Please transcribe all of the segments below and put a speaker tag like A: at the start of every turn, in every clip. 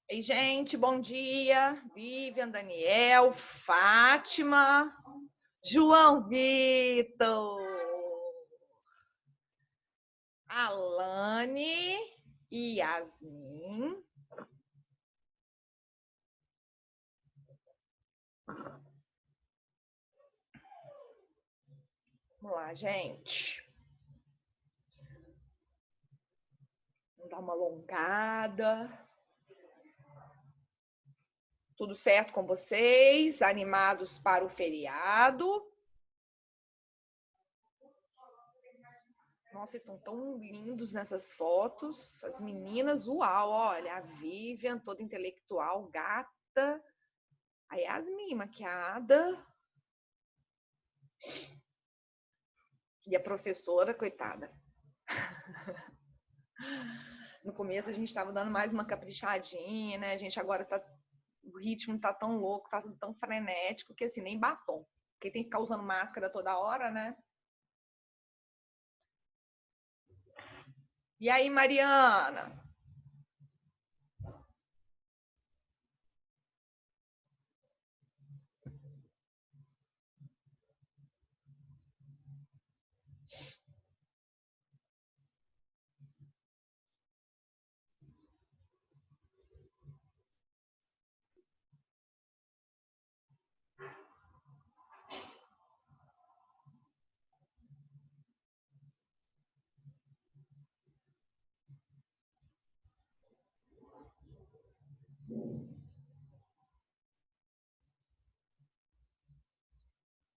A: Ei, gente, bom dia. Vivian, Daniel, Fátima, João Vitor, Alane e Yasmin. Vamos lá, gente. Vamos dar uma alongada. Tudo certo com vocês? Animados para o feriado? Nossa, vocês estão tão lindos nessas fotos. As meninas, uau, olha, a Vivian, toda intelectual, gata. A Yasmin, maquiada. E a professora, coitada. No começo a gente estava dando mais uma caprichadinha, né? A gente agora tá. O ritmo tá tão louco, tá tão frenético que assim, nem batom. Porque tem que ficar usando máscara toda hora, né? E aí, Mariana?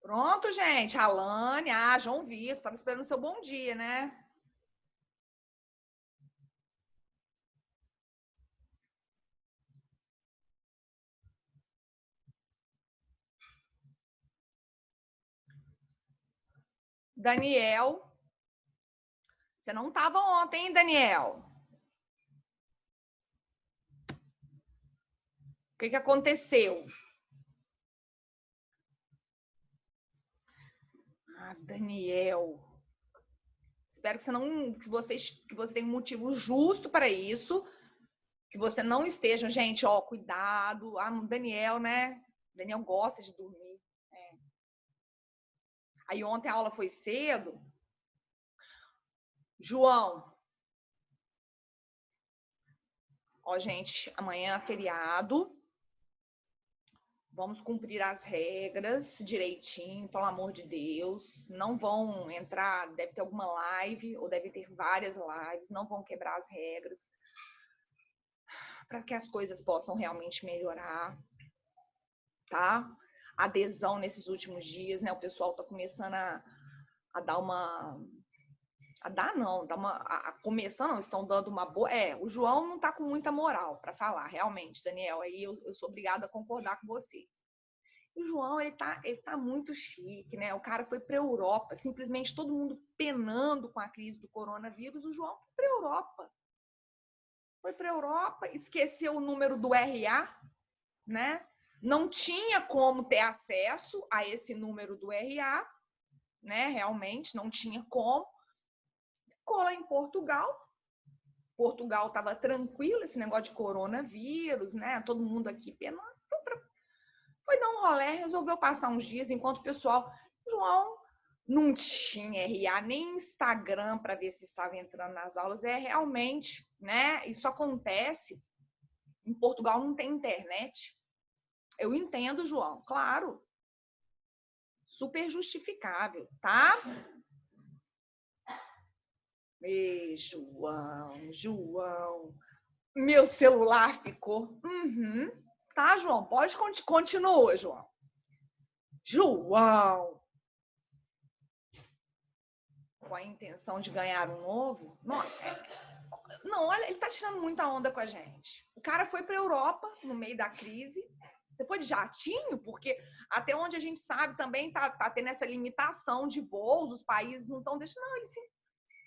A: Pronto, gente. Alane, João Vitor, tava esperando o seu bom dia, né? Daniel. Você não estava ontem, hein, Daniel? O que aconteceu? Daniel. Espero que você não, que você tenha um motivo justo para isso, que você não esteja, gente, ó, cuidado. Daniel, né? Daniel gosta de dormir. É. Aí ontem a aula foi cedo. João. Ó, gente, amanhã é feriado. Vamos cumprir as regras direitinho, pelo amor de Deus. Não vão entrar, deve ter alguma live, ou deve ter várias lives, não vão quebrar as regras, para que as coisas possam realmente melhorar, tá? Adesão nesses últimos dias, né? O pessoal tá começando a dar uma. A dar não, dar uma. Começando, não, estão dando uma boa. O João não tá com muita moral para falar, realmente, Daniel. Aí eu sou obrigada a concordar com você. O João, ele tá muito chique, né? O cara foi para a Europa, simplesmente todo mundo penando com a crise do coronavírus. O João foi para a Europa. Foi para a Europa, esqueceu o número do RA, né? Não tinha como ter acesso a esse número do RA, né? Realmente não tinha como. Ficou lá em Portugal. Portugal estava tranquilo, esse negócio de coronavírus, né? Todo mundo aqui penando. Foi dar um rolê, resolveu passar uns dias enquanto o pessoal. João não tinha RA nem Instagram para ver se estava entrando nas aulas. É realmente, né? Isso acontece. Em Portugal não tem internet. Eu entendo, João, claro. Super justificável, tá? Ei, João. Meu celular ficou. Uhum. Tá, João? Pode continuar, João. João. Com a intenção de ganhar um novo? Não, olha, ele tá tirando muita onda com a gente. O cara foi para a Europa no meio da crise. Você foi de jatinho? Porque até onde a gente sabe também tá tendo essa limitação de voos, os países não estão deixando. Não, ele sim.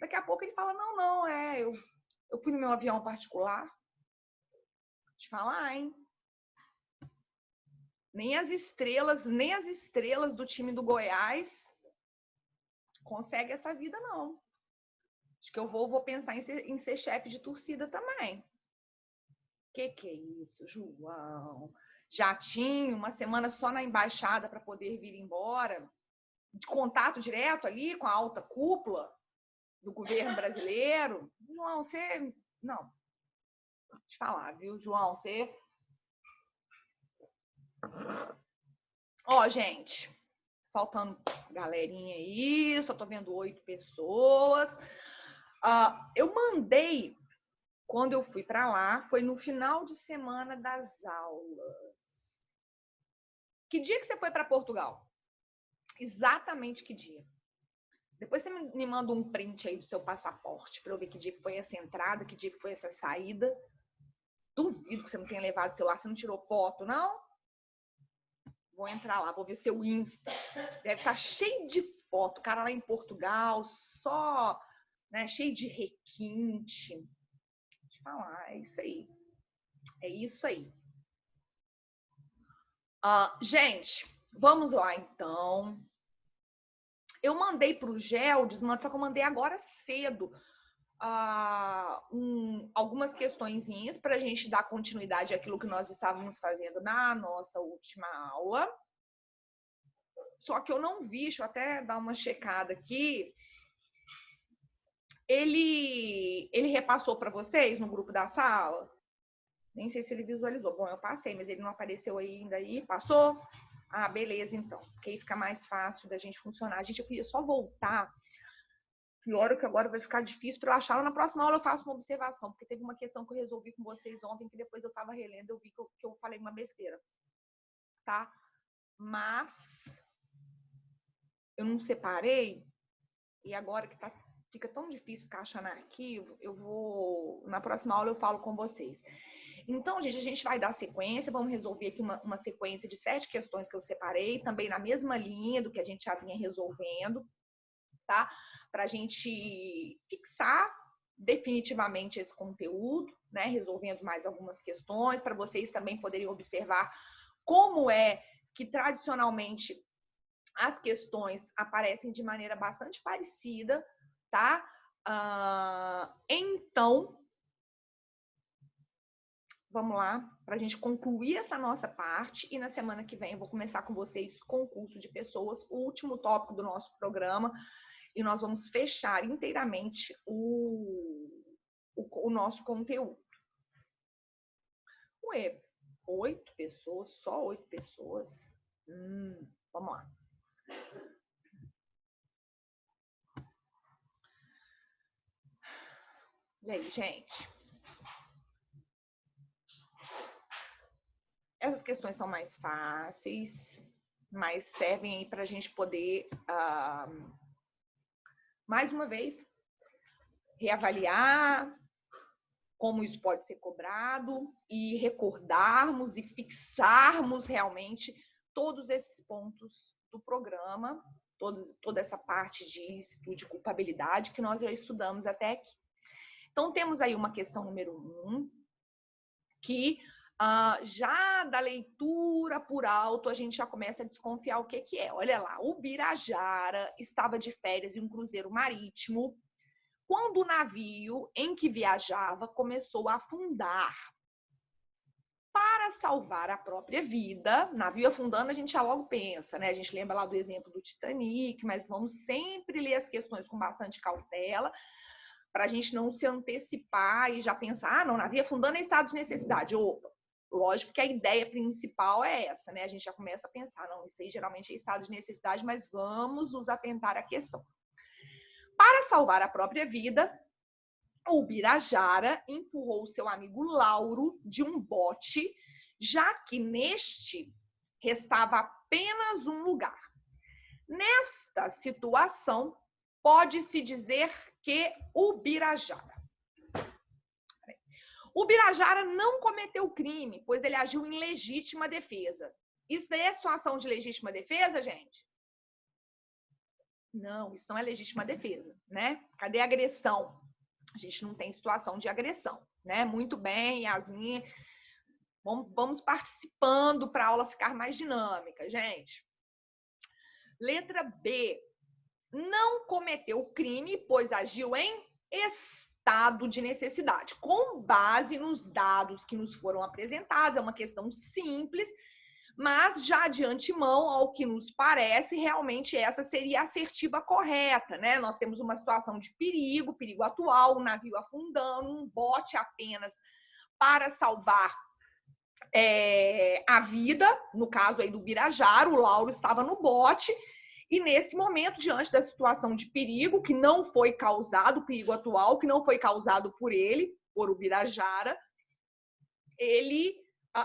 A: Daqui a pouco ele fala: não, eu fui no meu avião particular. Vou te falar, hein? Nem as estrelas do time do Goiás conseguem essa vida, não. Acho que eu vou pensar em ser chefe de torcida também. Que é isso, João? Já tinha uma semana só na embaixada para poder vir embora, de contato direto ali com a alta cúpula do governo brasileiro. João, você... Não. Vou te falar, viu, João? Você... Ó, gente, faltando galerinha aí, só tô vendo 8 pessoas. Eu mandei, quando eu fui para lá, foi no final de semana das aulas. Que dia que você foi para Portugal? Exatamente que dia? Depois você me manda um print aí do seu passaporte para eu ver que dia que foi essa entrada, que dia que foi essa saída. Duvido que você não tenha levado o celular, você não tirou foto, não? Vou entrar lá, vou ver seu Insta. Deve estar cheio de foto, cara lá em Portugal, só, né, cheio de requinte. Deixa eu falar, é isso aí. É isso aí. Gente, vamos lá então. Eu mandei para o Geldes, só que eu mandei agora cedo algumas questõezinhas para a gente dar continuidade àquilo que nós estávamos fazendo na nossa última aula. Só que eu não vi, deixa eu até dar uma checada aqui. Ele repassou para vocês no grupo da sala? Nem sei se ele visualizou. Bom, eu passei, mas ele não apareceu ainda aí. Passou? Ah, beleza, então. Porque aí fica mais fácil da gente funcionar. Gente, eu queria só voltar. Pior que agora vai ficar difícil para eu achar. Na próxima aula eu faço uma observação, porque teve uma questão que eu resolvi com vocês ontem, que depois eu estava relendo, eu vi que eu falei uma besteira. Tá? Mas eu não separei, e agora que fica tão difícil achar no arquivo, na próxima aula eu falo com vocês. Então, gente, a gente vai dar sequência, vamos resolver aqui uma sequência de 7 questões que eu separei, também na mesma linha do que a gente já vinha resolvendo, tá? Para a gente fixar definitivamente esse conteúdo, né? Resolvendo mais algumas questões, para vocês também poderem observar como é que tradicionalmente as questões aparecem de maneira bastante parecida, tá? Então, vamos lá, para a gente concluir essa nossa parte, e na semana que vem eu vou começar com vocês concurso de pessoas, o último tópico do nosso programa, e nós vamos fechar inteiramente o nosso conteúdo. Ué, 8 pessoas, só 8 pessoas? Vamos lá. E aí, gente? Essas questões são mais fáceis, mas servem aí para a gente poder, mais uma vez, reavaliar como isso pode ser cobrado e recordarmos e fixarmos realmente todos esses pontos do programa, toda essa parte de ilícito de culpabilidade que nós já estudamos até aqui. Então, temos aí uma questão número 1, que já da leitura por alto, a gente já começa a desconfiar o que é. Olha lá, o Birajara estava de férias em um cruzeiro marítimo quando o navio em que viajava começou a afundar. Para salvar a própria vida, navio afundando, a gente já logo pensa, né? A gente lembra lá do exemplo do Titanic, mas vamos sempre ler as questões com bastante cautela, para a gente não se antecipar e já pensar, não, navio afundando é estado de necessidade. Opa, lógico que a ideia principal é essa, né? A gente já começa a pensar, não, isso aí geralmente é estado de necessidade, mas vamos nos atentar à questão. Para salvar a própria vida, o Birajara empurrou seu amigo Lauro de um bote, já que neste restava apenas um lugar. Nesta situação, pode-se dizer que o Birajara não cometeu crime, pois ele agiu em legítima defesa. Isso daí é situação de legítima defesa, gente? Não, isso não é legítima defesa, né? Cadê a agressão? A gente não tem situação de agressão, né? Muito bem, Yasmin. Vamos participando para a aula ficar mais dinâmica, gente. Letra B. Não cometeu crime, pois agiu em estado de necessidade. Com base nos dados que nos foram apresentados, é uma questão simples, mas já de antemão, ao que nos parece, realmente essa seria a assertiva correta, né? Nós temos uma situação de perigo atual, um navio afundando, um bote apenas para salvar a vida, no caso aí do Birajara, o Lauro estava no bote, e nesse momento, diante da situação de perigo, que não foi causado, perigo atual, que não foi causado por ele, por o Birajara, ele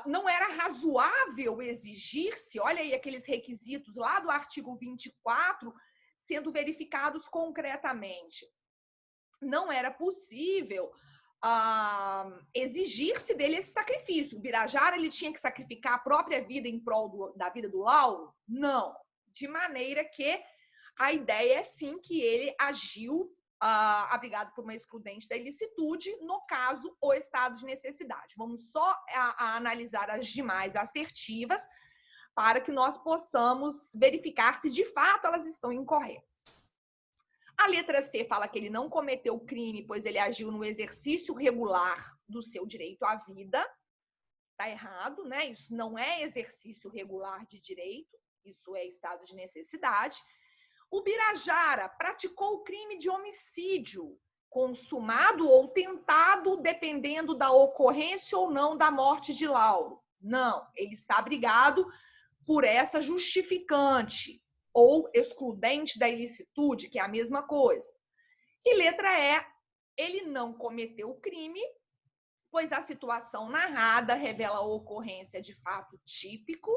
A: não era razoável exigir-se, olha aí aqueles requisitos lá do artigo 24, sendo verificados concretamente. Não era possível exigir-se dele esse sacrifício. O Birajara, ele tinha que sacrificar a própria vida em prol da vida do Lauro? Não. De maneira que a ideia é sim que ele agiu abrigado por uma excludente da ilicitude, no caso, o estado de necessidade. Vamos só analisar as demais assertivas para que nós possamos verificar se de fato elas estão incorretas. A letra C fala que ele não cometeu crime, pois ele agiu no exercício regular do seu direito à vida. Está errado, né? Isso não é exercício regular de direito, isso é estado de necessidade. O Birajara praticou o crime de homicídio, consumado ou tentado, dependendo da ocorrência ou não da morte de Lauro. Não, ele está abrigado por essa justificante ou excludente da ilicitude, que é a mesma coisa. E letra E, ele não cometeu o crime, pois a situação narrada revela a ocorrência de fato típico,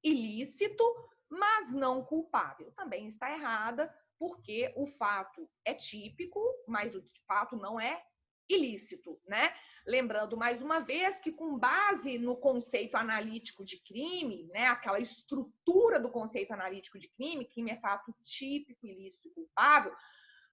A: ilícito, mas não culpável. Também está errada, porque o fato é típico, mas o fato não é ilícito, né? Lembrando mais uma vez que, com base no conceito analítico de crime, né, aquela estrutura do conceito analítico de crime é fato típico, ilícito e culpável,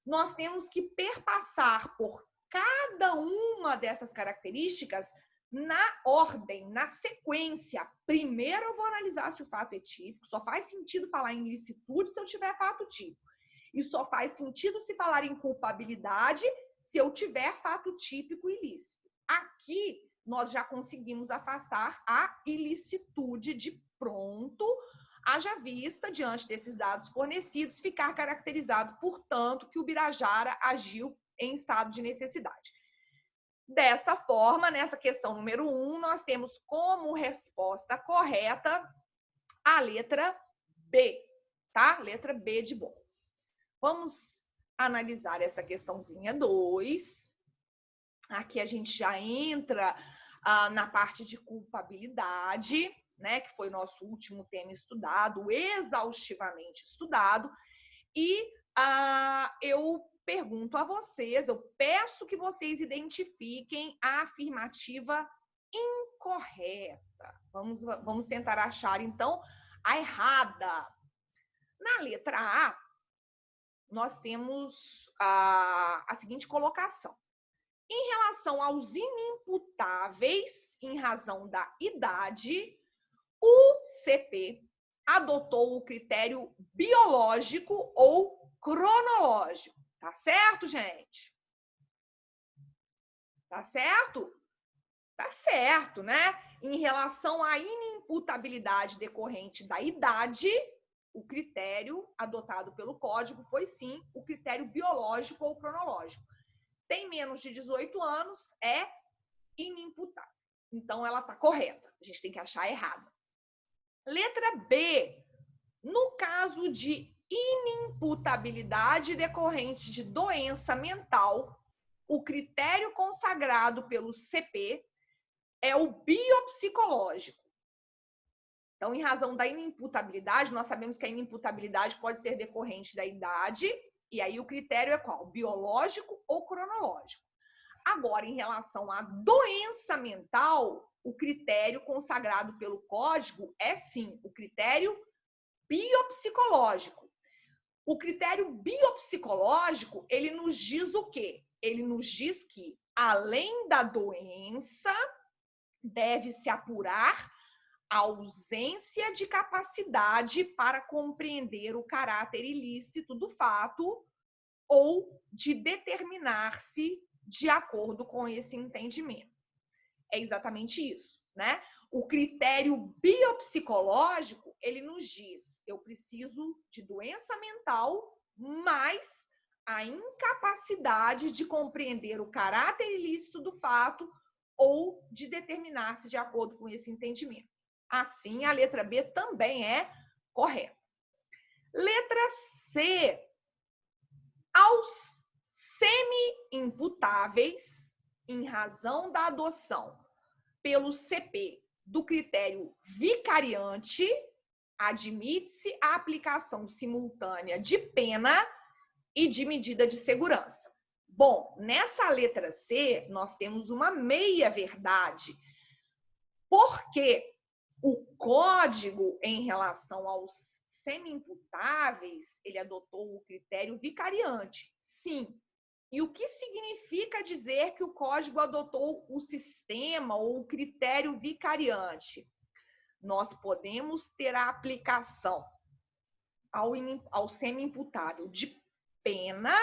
A: nós temos que perpassar por cada uma dessas características na ordem, na sequência. Primeiro eu vou analisar se o fato é típico, só faz sentido falar em ilicitude se eu tiver fato típico. E só faz sentido se falar em culpabilidade se eu tiver fato típico ilícito. Aqui nós já conseguimos afastar a ilicitude de pronto, haja vista, diante desses dados fornecidos, ficar caracterizado, portanto, que o Birajara agiu em estado de necessidade. Dessa forma, nessa questão número 1, nós temos como resposta correta a letra B, tá? Letra B de bom. Vamos analisar essa questãozinha 2. Aqui a gente já entra na parte de culpabilidade, né? Que foi o nosso último tema estudado, exaustivamente estudado. E eu pergunto a vocês, eu peço que vocês identifiquem a afirmativa incorreta. Vamos tentar achar, então, a errada. Na letra A, nós temos a seguinte colocação. Em relação aos inimputáveis, em razão da idade, o CP adotou o critério biológico ou cronológico. Tá certo, gente? Tá certo? Tá certo, né? Em relação à inimputabilidade decorrente da idade, o critério adotado pelo Código foi, sim, o critério biológico ou cronológico. Tem menos de 18 anos, é inimputável. Então, ela tá correta. A gente tem que achar errada. Letra B. No caso de inimputabilidade decorrente de doença mental, o critério consagrado pelo CP é o biopsicológico. Então, em razão da inimputabilidade, nós sabemos que a inimputabilidade pode ser decorrente da idade, e aí o critério é qual? Biológico ou cronológico. Agora, em relação à doença mental, o critério consagrado pelo Código é, sim, o critério biopsicológico. O critério biopsicológico, ele nos diz o quê? Ele nos diz que, além da doença, Deve-se apurar a ausência de capacidade para compreender o caráter ilícito do fato ou de determinar-se de acordo com esse entendimento. É exatamente isso, né? O critério biopsicológico, ele nos diz, eu preciso de doença mental, mas a incapacidade de compreender o caráter ilícito do fato ou de determinar-se de acordo com esse entendimento. Assim, a letra B também é correta. Letra C. Aos semi-imputáveis, em razão da adoção pelo CP do critério vicariante, admite-se a aplicação simultânea de pena e de medida de segurança. Bom, nessa letra C, nós temos uma meia-verdade, porque o código, em relação aos semi-imputáveis, ele adotou o critério vicariante. Sim. E o que significa dizer que o código adotou o sistema ou o critério vicariante? Nós podemos ter a aplicação ao semi-imputável de pena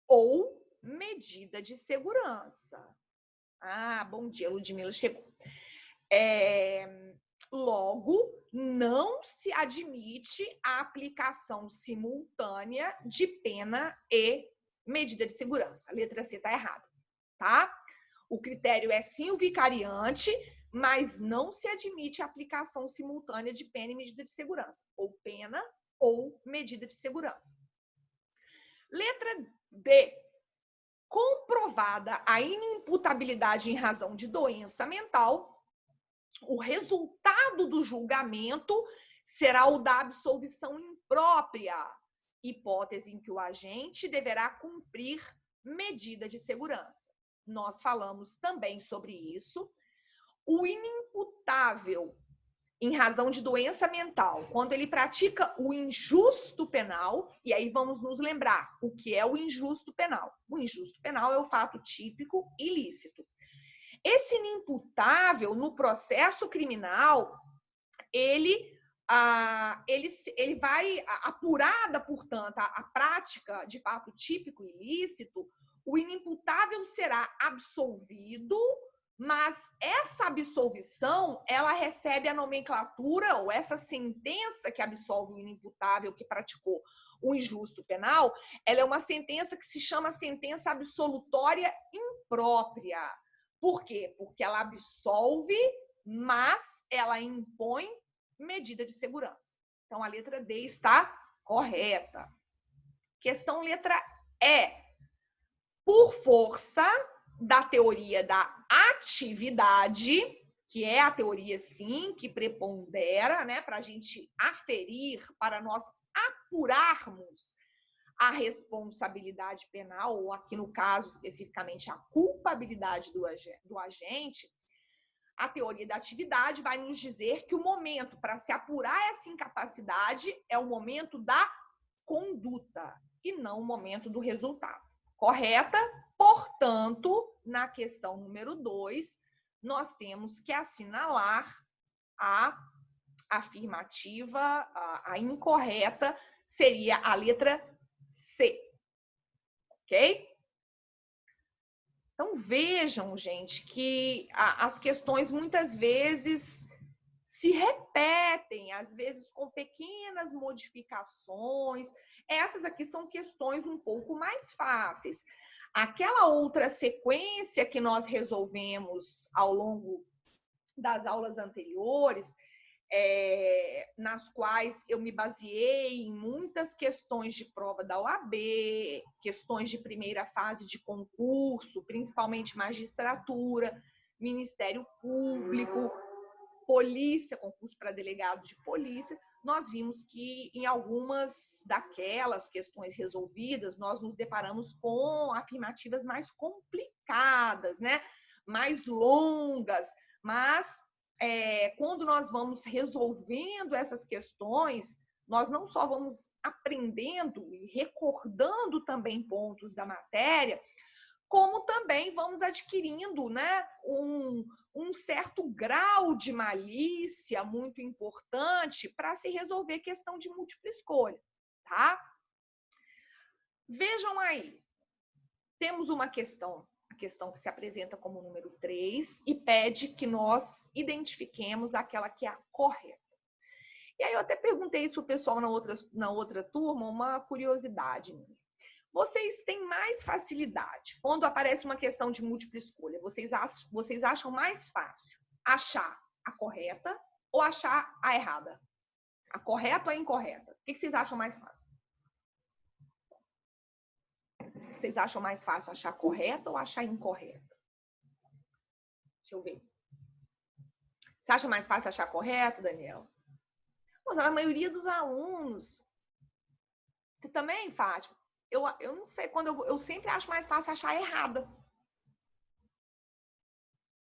A: ou medida de segurança. Ah, bom dia, Ludmila chegou. Logo, não se admite a aplicação simultânea de pena e medida de segurança. A letra C está errada, tá? O critério é sim o vicariante, mas não se admite a aplicação simultânea de pena e medida de segurança. Ou pena ou medida de segurança. Letra D. Comprovada a inimputabilidade em razão de doença mental, o resultado do julgamento será o da absolvição imprópria, hipótese em que o agente deverá cumprir medida de segurança. Nós falamos também sobre isso. O inimputável em razão de doença mental, quando ele pratica o injusto penal, e aí vamos nos lembrar o que é o injusto penal. O injusto penal é o fato típico ilícito. Esse inimputável, no processo criminal, ele vai, apurada, portanto, a prática de fato típico ilícito, o inimputável será absolvido, mas essa absolvição, ela recebe a nomenclatura, ou essa sentença que absolve o inimputável que praticou o injusto penal, ela é uma sentença que se chama sentença absolutória imprópria. Por quê? Porque ela absolve, mas ela impõe medida de segurança. Então, a letra D está correta. Questão letra E. Por força da teoria da atividade, que é a teoria, sim, que prepondera, né, para a gente aferir, para nós apurarmos a responsabilidade penal, ou aqui no caso, especificamente, a culpabilidade do agente, a teoria da atividade vai nos dizer que o momento para se apurar essa incapacidade é o momento da conduta e não o momento do resultado. Correta? Portanto, na questão número 2, nós temos que assinalar a afirmativa, a incorreta seria a letra C. Ok? Então, vejam, gente, que as questões muitas vezes se repetem, às vezes com pequenas modificações. Essas aqui são questões um pouco mais fáceis. Aquela outra sequência que nós resolvemos ao longo das aulas anteriores, nas quais eu me baseei em muitas questões de prova da OAB, questões de primeira fase de concurso, principalmente magistratura, Ministério Público, polícia, concurso para delegado de polícia. Nós vimos que em algumas daquelas questões resolvidas, nós nos deparamos com afirmativas mais complicadas, né? Mais longas, mas quando nós vamos resolvendo essas questões, nós não só vamos aprendendo e recordando também pontos da matéria, como também vamos adquirindo, né, um certo grau de malícia muito importante para se resolver questão de múltipla escolha, tá? Vejam aí, temos uma questão, a questão que se apresenta como número 3 e pede que nós identifiquemos aquela que é a correta. E aí eu até perguntei isso para o pessoal na outra turma, uma curiosidade minha. Vocês têm mais facilidade quando aparece uma questão de múltipla escolha? Vocês acham mais fácil achar a correta ou achar a errada? A correta ou a incorreta? O que vocês acham mais fácil? Vocês acham mais fácil achar correta ou achar incorreta? Deixa eu ver. Você acha mais fácil achar correto, Daniel? Mas a maioria dos alunos. Você também, Fátima? Eu não sei, quando eu sempre acho mais fácil achar errada.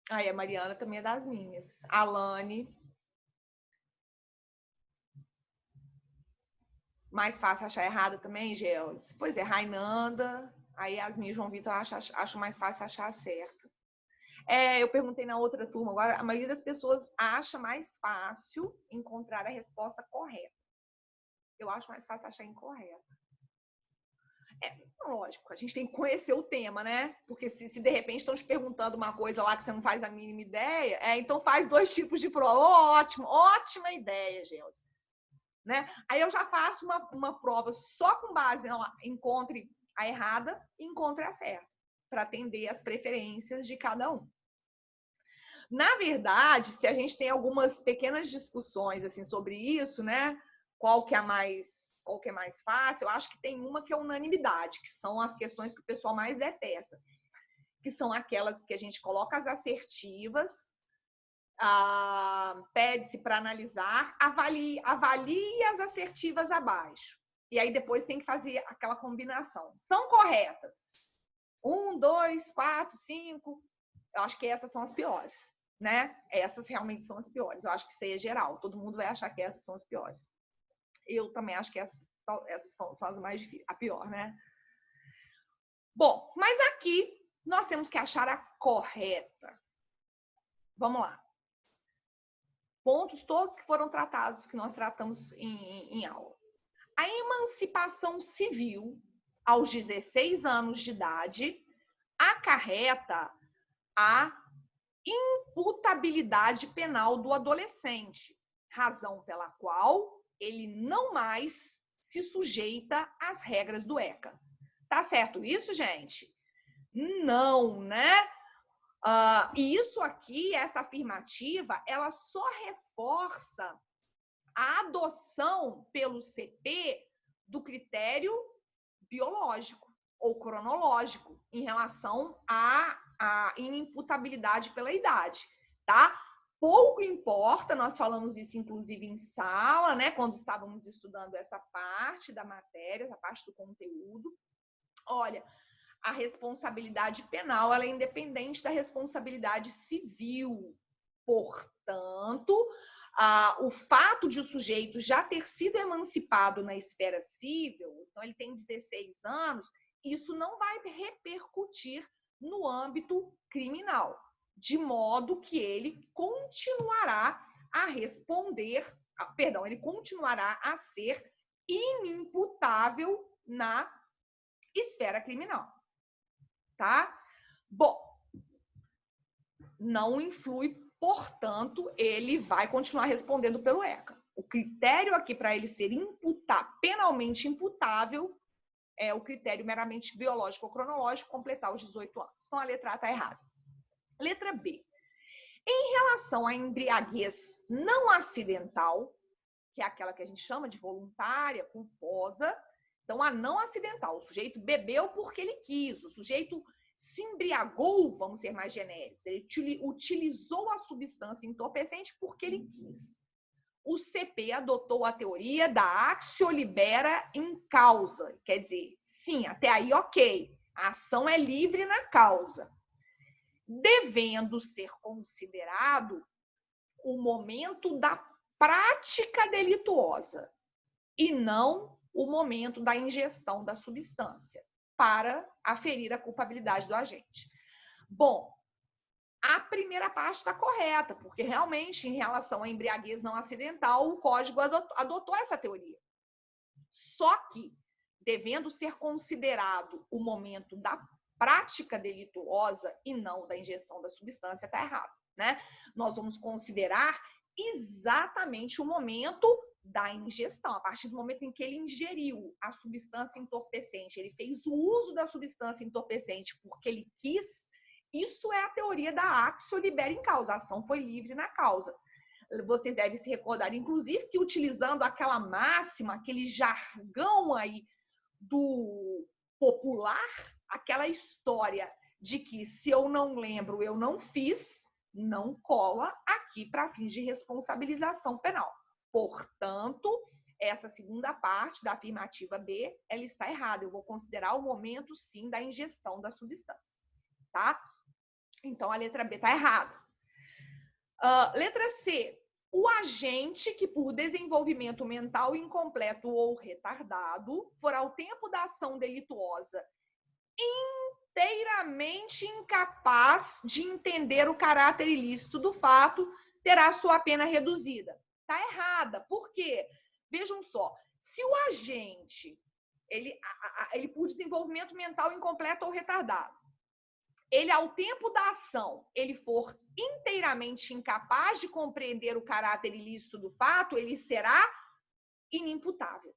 A: Aí a Mariana também é das minhas. A Alane. Mais fácil achar errada também, Geles? Pois é, Rainanda. Aí Yasmin e João Vitor acho mais fácil achar certa. Eu perguntei na outra turma, agora a maioria das pessoas acha mais fácil encontrar a resposta correta. Eu acho mais fácil achar incorreta. Lógico, a gente tem que conhecer o tema, né? Porque se de repente estão te perguntando uma coisa lá que você não faz a mínima ideia, então faz 2 tipos de prova. Ótimo, ótima ideia, gente. Né? Aí eu já faço uma prova só com base em encontre a errada e encontre a certa, para atender as preferências de cada um. Na verdade, se a gente tem algumas pequenas discussões assim sobre isso, né? Qual que é mais fácil? Eu acho que tem uma que é unanimidade, que são as questões que o pessoal mais detesta, que são aquelas que a gente coloca as assertivas, pede-se para analisar, avalie as assertivas abaixo. E aí depois tem que fazer aquela combinação. São corretas? 1, 2, 4, 5. Eu acho que essas são as piores, né? Essas realmente são as piores. Eu acho que isso aí é geral. Todo mundo vai achar que essas são as piores. Eu também acho que essas são as mais difíceis. A pior, né? Bom, mas aqui nós temos que achar a correta. Vamos lá. Pontos todos que foram tratados, que nós tratamos em aula. A emancipação civil, aos 16 anos de idade, acarreta a imputabilidade penal do adolescente, razão pela qual ele não mais se sujeita às regras do ECA. Tá certo isso, gente? Não, né? E isso aqui, essa afirmativa, ela só reforça a adoção pelo CP do critério biológico ou cronológico em relação à inimputabilidade pela idade, tá? Pouco importa, nós falamos isso inclusive em sala, né, quando estávamos estudando essa parte da matéria, essa parte do conteúdo. Olha, a responsabilidade penal ela é independente da responsabilidade civil. Portanto, o fato de o sujeito já ter sido emancipado na esfera civil, então ele tem 16 anos, isso não vai repercutir no âmbito criminal, de modo que ele continuará a responder, ele continuará a ser inimputável na esfera criminal. Tá? Bom, não influi, portanto, ele vai continuar respondendo pelo ECA. O critério aqui para ele ser penalmente imputável é o critério meramente biológico ou cronológico, completar os 18 anos. Então, a letra A está errada. Letra B. Em relação à embriaguez não acidental, que é aquela que a gente chama de voluntária, culposa, então, a não acidental, o sujeito bebeu porque ele quis, o sujeito se embriagou, vamos ser mais genéricos, ele utilizou a substância entorpecente porque ele quis. O CP adotou a teoria da actio libera in causa, quer dizer, sim, até aí ok, a ação é livre na causa, devendo ser considerado o momento da prática delituosa e não o momento da ingestão da substância, para aferir a culpabilidade do agente. Bom, a primeira parte está correta, porque realmente, em relação à embriaguez não acidental, o Código adotou essa teoria. Só que, devendo ser considerado o momento da prática delituosa e não da ingestão da substância, está errado, né? Nós vamos considerar exatamente o momento da ingestão, a partir do momento em que ele ingeriu a substância entorpecente, ele fez o uso da substância entorpecente porque ele quis. Isso é a teoria da actio libera in causa, a ação foi livre na causa. Vocês devem se recordar, inclusive, que utilizando aquela máxima, aquele jargão aí do popular, aquela história de que se eu não lembro, eu não fiz, não cola aqui para fins de responsabilização penal. Portanto, essa segunda parte da afirmativa B, ela está errada. Eu vou considerar o momento, sim, da ingestão da substância, tá? Então, a letra B está errada. Letra C. O agente que, por desenvolvimento mental incompleto ou retardado, for ao tempo da ação delituosa inteiramente incapaz de entender o caráter ilícito do fato, terá sua pena reduzida. Está errada. Por quê? Vejam só, se o agente, ele por desenvolvimento mental incompleto ou retardado, ele, ao tempo da ação, ele for inteiramente incapaz de compreender o caráter ilícito do fato, ele será inimputável.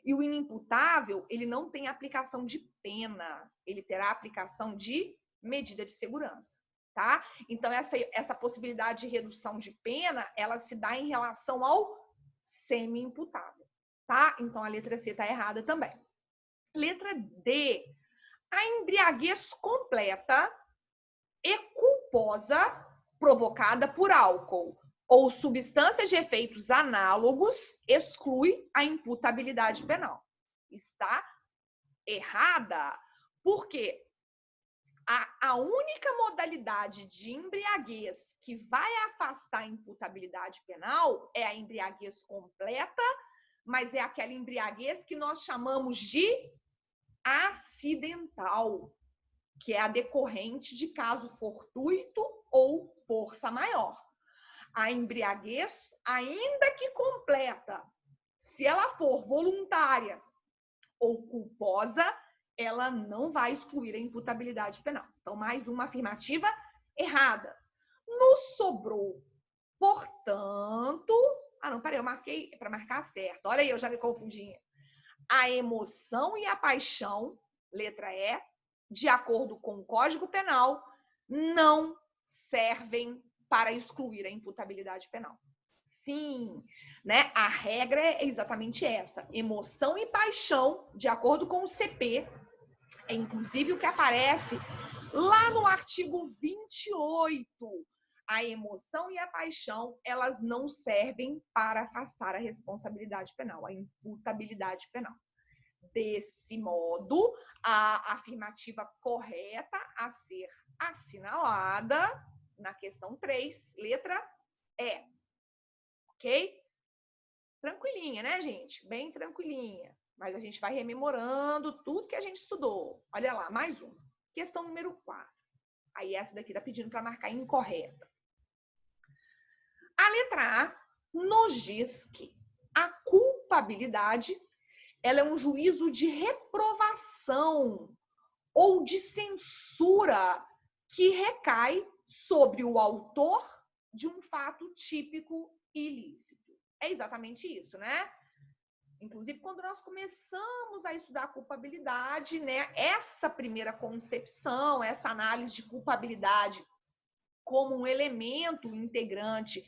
A: E o inimputável, ele não tem aplicação de pena, ele terá aplicação de medida de segurança, tá? Então, essa possibilidade de redução de pena, ela se dá em relação ao semi-imputável, tá? Então, a letra C está errada também. Letra D. A embriaguez completa e culposa provocada por álcool ou substâncias de efeitos análogos exclui a imputabilidade penal. Está errada, porque a única modalidade de embriaguez que vai afastar a imputabilidade penal é a embriaguez completa, mas é aquela embriaguez que nós chamamos de acidental, que é a decorrente de caso fortuito ou força maior. A embriaguez, ainda que completa, se ela for voluntária ou culposa, ela não vai excluir a imputabilidade penal. Então, mais uma afirmativa errada. Nos sobrou, portanto... não, peraí, eu marquei para marcar certo. Olha aí, eu já me confundi. A emoção e a paixão, letra E, de acordo com o Código Penal, não servem para excluir a imputabilidade penal. Sim, né? A regra é exatamente essa. Emoção e paixão, de acordo com o CP, é inclusive o que aparece lá no artigo 28. A emoção e a paixão, elas não servem para afastar a responsabilidade penal, a imputabilidade penal. Desse modo, a afirmativa correta a ser assinalada na questão 3, letra E. Ok? Tranquilinha, né, gente? Bem tranquilinha. Mas a gente vai rememorando tudo que a gente estudou. Olha lá, mais uma. Questão número 4. Aí essa daqui tá pedindo para marcar incorreta. A letra A nos diz que a culpabilidade ela é um juízo de reprovação ou de censura que recai sobre o autor de um fato típico ilícito. É exatamente isso, né? Inclusive, quando nós começamos a estudar a culpabilidade, né, essa primeira concepção, essa análise de culpabilidade como um elemento integrante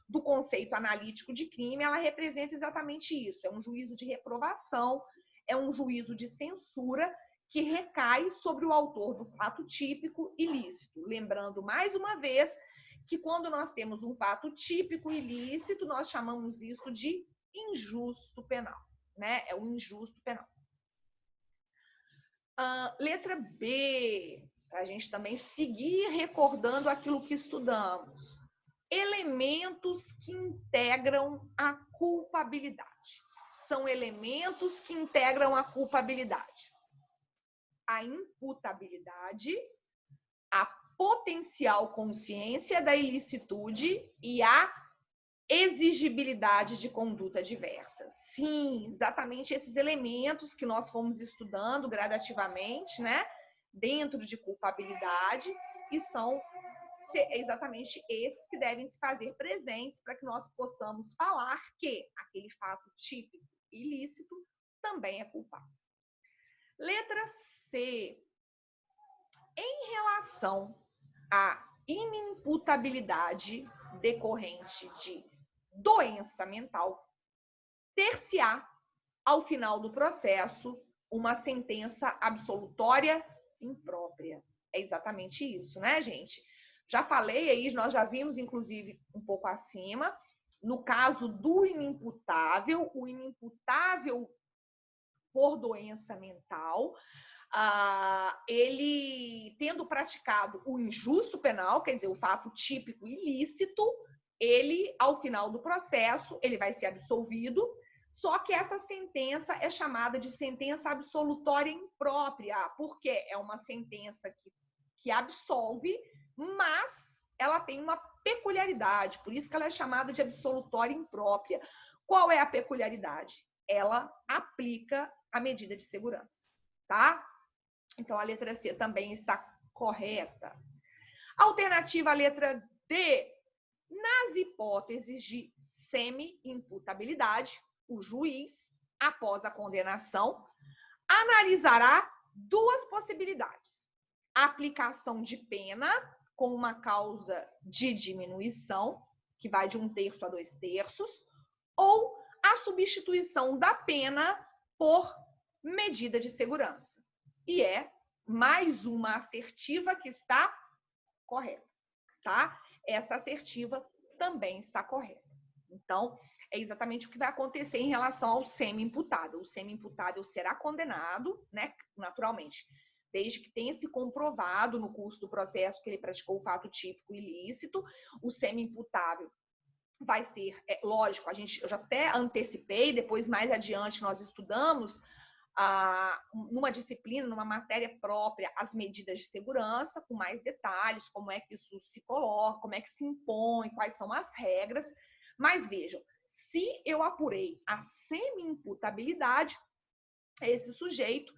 A: do conceito analítico de crime, ela representa exatamente isso. É um juízo de reprovação, é um juízo de censura que recai sobre o autor do fato típico ilícito. Lembrando, mais uma vez, que quando nós temos um fato típico ilícito, nós chamamos isso de injusto penal, né? É o injusto penal. Letra B, para a gente também seguir recordando aquilo que estudamos. Elementos que integram a culpabilidade. São elementos que integram a culpabilidade. a imputabilidade, a potencial consciência da ilicitude e a exigibilidade de conduta diversa. Sim, exatamente esses elementos que nós fomos estudando gradativamente, né, dentro de culpabilidade, e são exatamente esses que devem se fazer presentes para que nós possamos falar que aquele fato típico ilícito também é culpável. Letra C. Em relação à inimputabilidade decorrente de doença mental, ter-se-á, ao final do processo, uma sentença absolutória imprópria. É exatamente isso, né, gente? Já falei aí, nós já vimos, inclusive, um pouco acima, no caso do inimputável, o inimputável por doença mental, ele tendo praticado o injusto penal, quer dizer, o fato típico ilícito, ele, ao final do processo, ele vai ser absolvido, só que essa sentença é chamada de sentença absolutória imprópria, porque é uma sentença que absolve, mas ela tem uma peculiaridade, por isso que ela é chamada de absolutória imprópria. Qual é a peculiaridade? Ela aplica a medida de segurança, tá? Então, a letra C também está correta. Alternativa, a letra D. Nas hipóteses de semi-imputabilidade, o juiz, após a condenação, analisará duas possibilidades: a aplicação de pena com uma causa de diminuição, que vai de 1/3 a 2/3, ou a substituição da pena por medida de segurança. E é mais uma assertiva que está correta, tá? Essa assertiva também está correta. Então, é exatamente o que vai acontecer em relação ao semi-imputável. O semi-imputável será condenado, né, naturalmente, desde que tenha se comprovado no curso do processo que ele praticou o fato típico ilícito. O semi-imputável vai ser, lógico, eu já até antecipei, depois mais adiante nós estudamos numa disciplina, numa matéria própria, as medidas de segurança, com mais detalhes, como é que isso se coloca, como é que se impõe, quais são as regras. Mas vejam, se eu apurei a semi-imputabilidade, esse sujeito,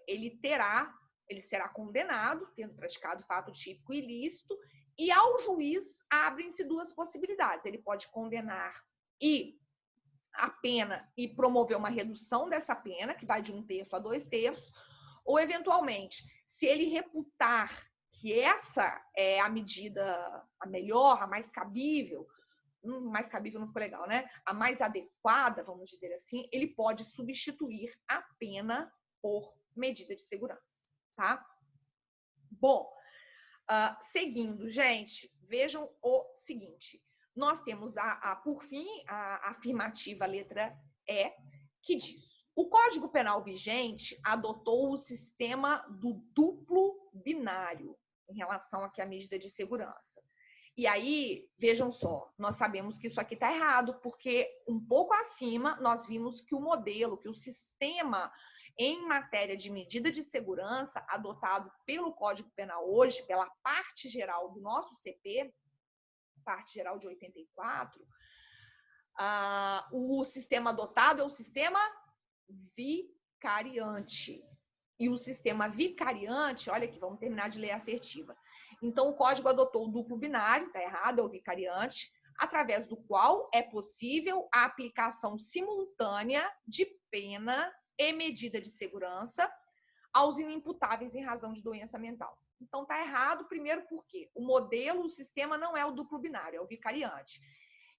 A: ele será condenado, tendo praticado fato típico ilícito, e ao juiz abrem-se duas possibilidades. Ele pode condenar a pena e promover uma redução dessa pena, que vai de 1/3 a 2/3, ou, eventualmente, se ele reputar que essa é a medida a melhor, a mais cabível não ficou legal, né? A mais adequada, vamos dizer assim, ele pode substituir a pena por medida de segurança, tá? Bom, seguindo, gente, vejam o seguinte. Nós temos, por fim, a afirmativa letra E, que diz: o Código Penal vigente adotou o sistema do duplo binário em relação aqui à medida de segurança. E aí, vejam só, nós sabemos que isso aqui está errado, porque um pouco acima nós vimos que o modelo, que o sistema em matéria de medida de segurança adotado pelo Código Penal hoje, pela parte geral do nosso CP, parte geral de 84, o sistema adotado é o sistema vicariante. E o sistema vicariante, olha aqui, vamos terminar de ler a assertiva. Então, o código adotou o duplo binário, está errado, é o vicariante, através do qual é possível a aplicação simultânea de pena e medida de segurança aos inimputáveis em razão de doença mental. Então, está errado, primeiro porque o modelo, o sistema não é o duplo binário, é o vicariante.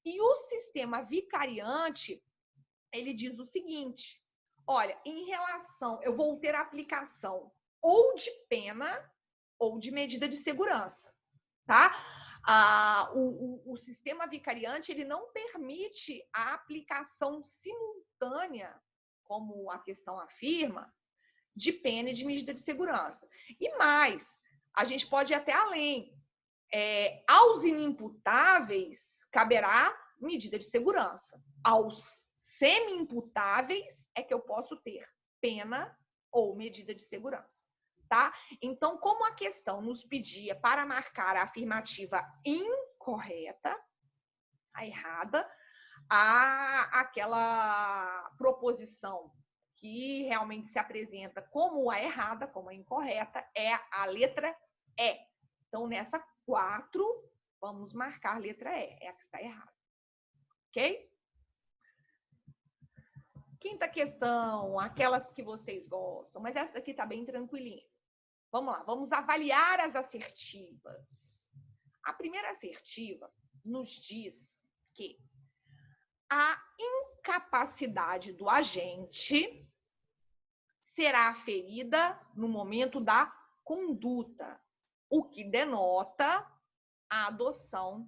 A: E o sistema vicariante, ele diz o seguinte: olha, em relação, eu vou ter a aplicação ou de pena ou de medida de segurança, tá? O sistema vicariante, ele não permite a aplicação simultânea, como a questão afirma, de pena e de medida de segurança. E mais, a gente pode ir até além. Aos inimputáveis, caberá medida de segurança. Aos semi-imputáveis é que eu posso ter pena ou medida de segurança, tá? Então, como a questão nos pedia para marcar a afirmativa incorreta, a errada, aquela proposição que realmente se apresenta como a errada, como a incorreta, é a letra E. Então, nessa 4, vamos marcar a letra E, é a que está errada. Ok? Quinta questão, aquelas que vocês gostam, mas essa daqui está bem tranquilinha. Vamos lá, vamos avaliar as assertivas. A primeira assertiva nos diz que a incapacidade do agente será aferida no momento da conduta, o que denota a adoção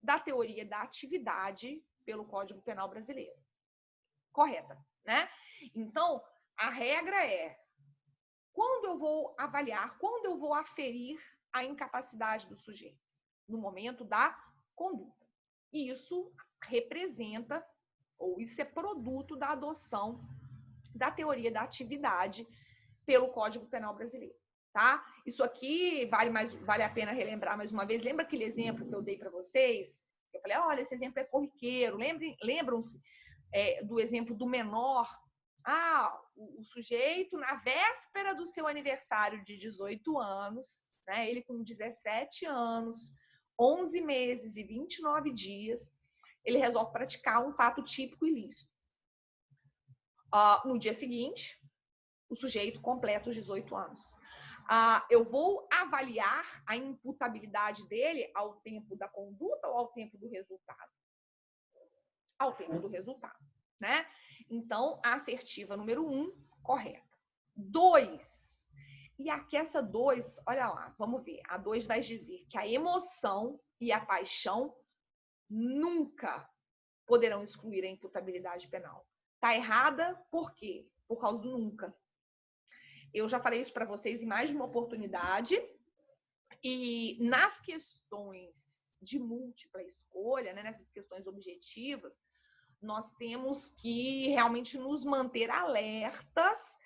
A: da teoria da atividade pelo Código Penal brasileiro. Correta, né? Então, a regra é, quando eu vou avaliar, quando eu vou aferir a incapacidade do sujeito? No momento da conduta. E isso representa, ou isso é produto da adoção da teoria da atividade pelo Código Penal brasileiro, tá? Isso aqui vale a pena relembrar mais uma vez. Lembra aquele exemplo que eu dei para vocês? Eu falei, olha, esse exemplo é corriqueiro. Lembram-se do exemplo do menor? O sujeito, na véspera do seu aniversário de 18 anos, né, ele com 17 anos, 11 meses e 29 dias, ele resolve praticar um fato típico ilícito. No dia seguinte, o sujeito completa os 18 anos. Eu vou avaliar a imputabilidade dele ao tempo da conduta ou ao tempo do resultado? Ao tempo do resultado, né? Então, a assertiva número 1, correta. 2. E aqui essa 2, olha lá, vamos ver. A 2 vai dizer que a emoção e a paixão nunca poderão excluir a imputabilidade penal. Tá errada por quê? Por causa do nunca. Eu já falei isso para vocês em mais de uma oportunidade. E nas questões de múltipla escolha, né, nessas questões objetivas, nós temos que realmente nos manter alertas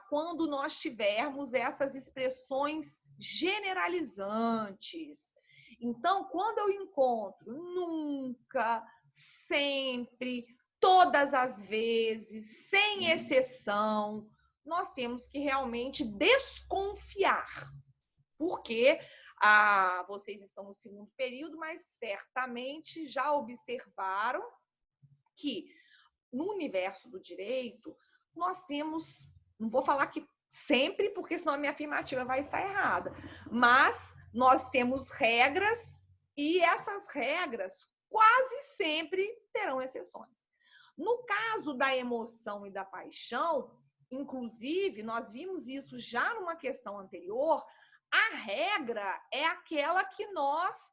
A: quando nós tivermos essas expressões generalizantes. Então, quando eu encontro nunca, sempre, todas as vezes, sem exceção, nós temos que realmente desconfiar, porque vocês estão no segundo período, mas certamente já observaram que no universo do direito nós temos, não vou falar que sempre, porque senão a minha afirmativa vai estar errada, mas nós temos regras e essas regras quase sempre terão exceções. No caso da emoção e da paixão, inclusive, nós vimos isso já numa questão anterior, a regra é aquela que nós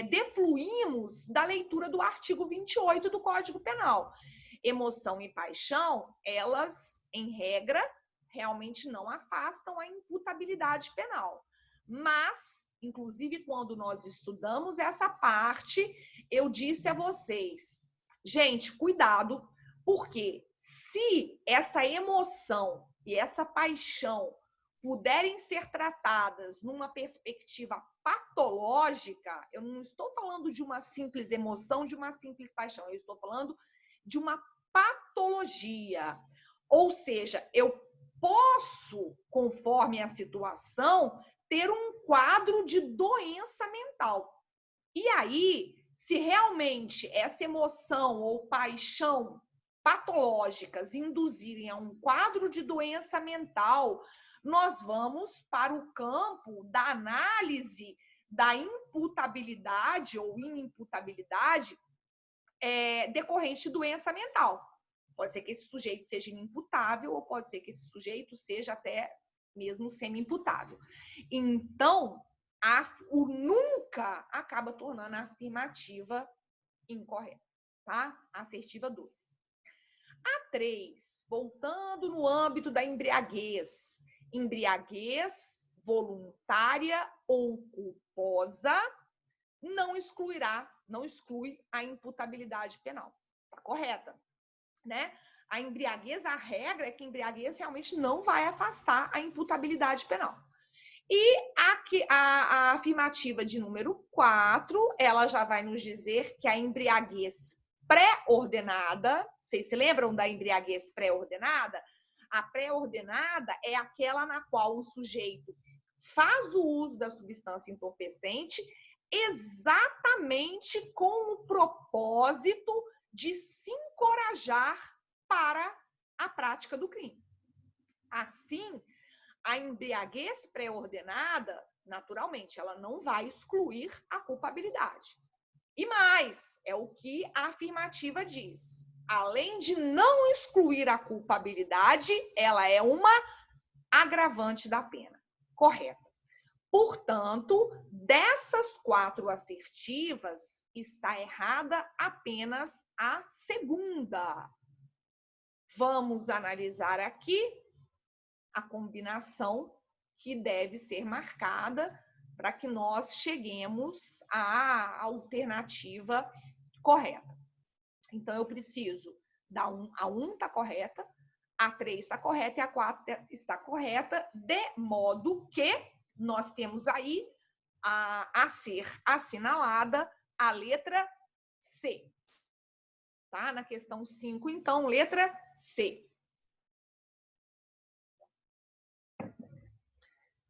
A: defluímos da leitura do artigo 28 do Código Penal. Emoção e paixão, elas, em regra, realmente não afastam a imputabilidade penal. Mas, inclusive, quando nós estudamos essa parte, eu disse a vocês, gente, cuidado, porque se essa emoção e essa paixão puderem ser tratadas numa perspectiva patológica, eu não estou falando de uma simples emoção, de uma simples paixão, eu estou falando de uma patologia. Ou seja, eu posso, conforme a situação, ter um quadro de doença mental. E aí, se realmente essa emoção ou paixão patológicas induzirem a um quadro de doença mental, nós vamos para o campo da análise da imputabilidade ou inimputabilidade decorrente de doença mental. Pode ser que esse sujeito seja inimputável ou pode ser que esse sujeito seja até mesmo semi-imputável. Então, o nunca acaba tornando a afirmativa incorreta, tá? Assertiva 2. A 3, voltando no âmbito da embriaguez. Embriaguez voluntária ou culposa não exclui a imputabilidade penal. Tá correta, né? A embriaguez, a regra é que a embriaguez realmente não vai afastar a imputabilidade penal. E a afirmativa de número 4, ela já vai nos dizer que a embriaguez pré-ordenada, vocês se lembram da embriaguez pré-ordenada? A pré-ordenada é aquela na qual o sujeito faz o uso da substância entorpecente exatamente com o propósito de se encorajar para a prática do crime. Assim, a embriaguez pré-ordenada, naturalmente, ela não vai excluir a culpabilidade. E mais, é o que a afirmativa diz. Além de não excluir a culpabilidade, ela é uma agravante da pena. Correto. Portanto, dessas 4 assertivas, está errada apenas a segunda. Vamos analisar aqui a combinação que deve ser marcada para que nós cheguemos à alternativa correta. Então, eu preciso da a 1 está correta, a 3 está correta e a 4 está correta, de modo que nós temos aí a ser assinalada a letra C. Tá? Na questão 5, então, letra C.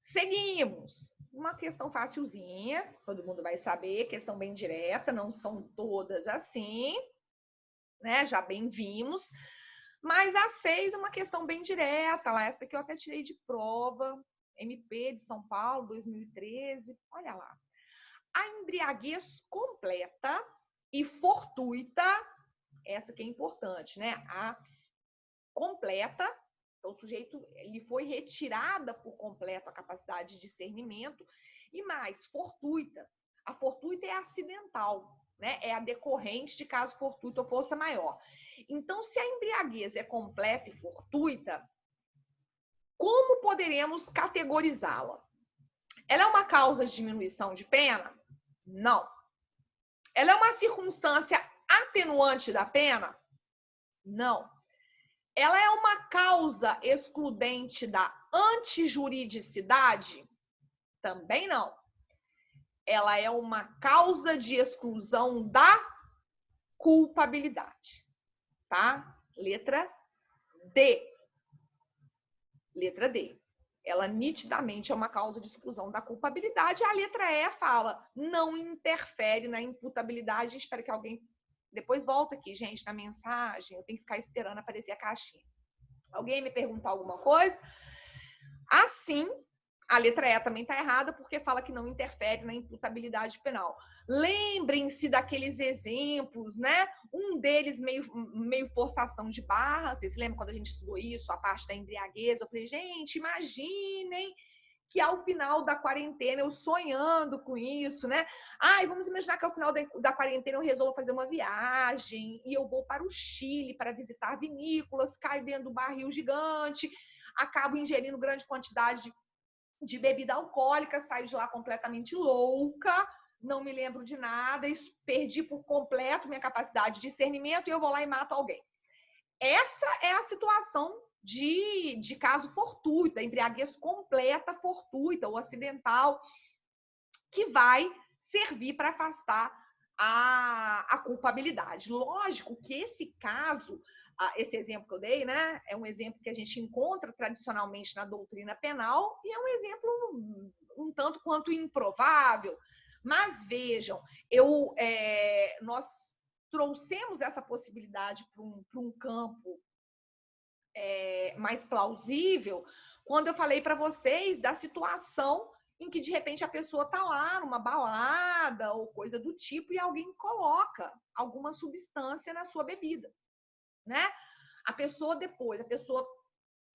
A: Seguimos. Uma questão facilzinha, todo mundo vai saber, questão bem direta, não são todas assim, né? Já bem vimos. Mas a 6 é uma questão bem direta, lá, essa aqui eu até tirei de prova, MP de São Paulo, 2013, olha lá. A embriaguez completa e fortuita, essa que é importante, né? A completa, então o sujeito ele foi retirada por completo a capacidade de discernimento, e mais, fortuita. A fortuita é acidental, né? É a decorrente de caso fortuito ou força maior. Então, se a embriaguez é completa e fortuita, como poderemos categorizá-la? Ela é uma causa de diminuição de pena? Não. Ela é uma circunstância atenuante da pena? Não. Ela é uma causa excludente da antijuridicidade? Também não. Ela é uma causa de exclusão da culpabilidade, tá? Letra D. Letra D. Ela nitidamente é uma causa de exclusão da culpabilidade. A letra E fala, não interfere na imputabilidade. Espero que alguém... Depois volta aqui, gente, na mensagem. Eu tenho que ficar esperando aparecer a caixinha. Alguém me perguntar alguma coisa? Assim, a letra E também está errada, porque fala que não interfere na imputabilidade penal. Lembrem-se daqueles exemplos, né? Um deles meio forçação de barra. Vocês lembram quando a gente estudou isso, a parte da embriaguez? Eu falei, gente, imaginem que ao final da quarentena, eu sonhando com isso, né? Ai, vamos imaginar que ao final da quarentena eu resolvo fazer uma viagem e eu vou para o Chile para visitar vinícolas, caio dentro do barril gigante, acabo ingerindo grande quantidade de bebida alcoólica, saio de lá completamente louca, não me lembro de nada, perdi por completo minha capacidade de discernimento e eu vou lá e mato alguém. Essa é a situação de caso fortuito, da embriaguez completa, fortuita ou acidental, que vai servir para afastar a culpabilidade. Lógico que esse caso, esse exemplo que eu dei, né, é um exemplo que a gente encontra tradicionalmente na doutrina penal e é um exemplo um tanto quanto improvável. Mas vejam, nós trouxemos essa possibilidade para um campo mais plausível quando eu falei para vocês da situação em que, de repente, a pessoa está lá numa balada ou coisa do tipo e alguém coloca alguma substância na sua bebida, né? A pessoa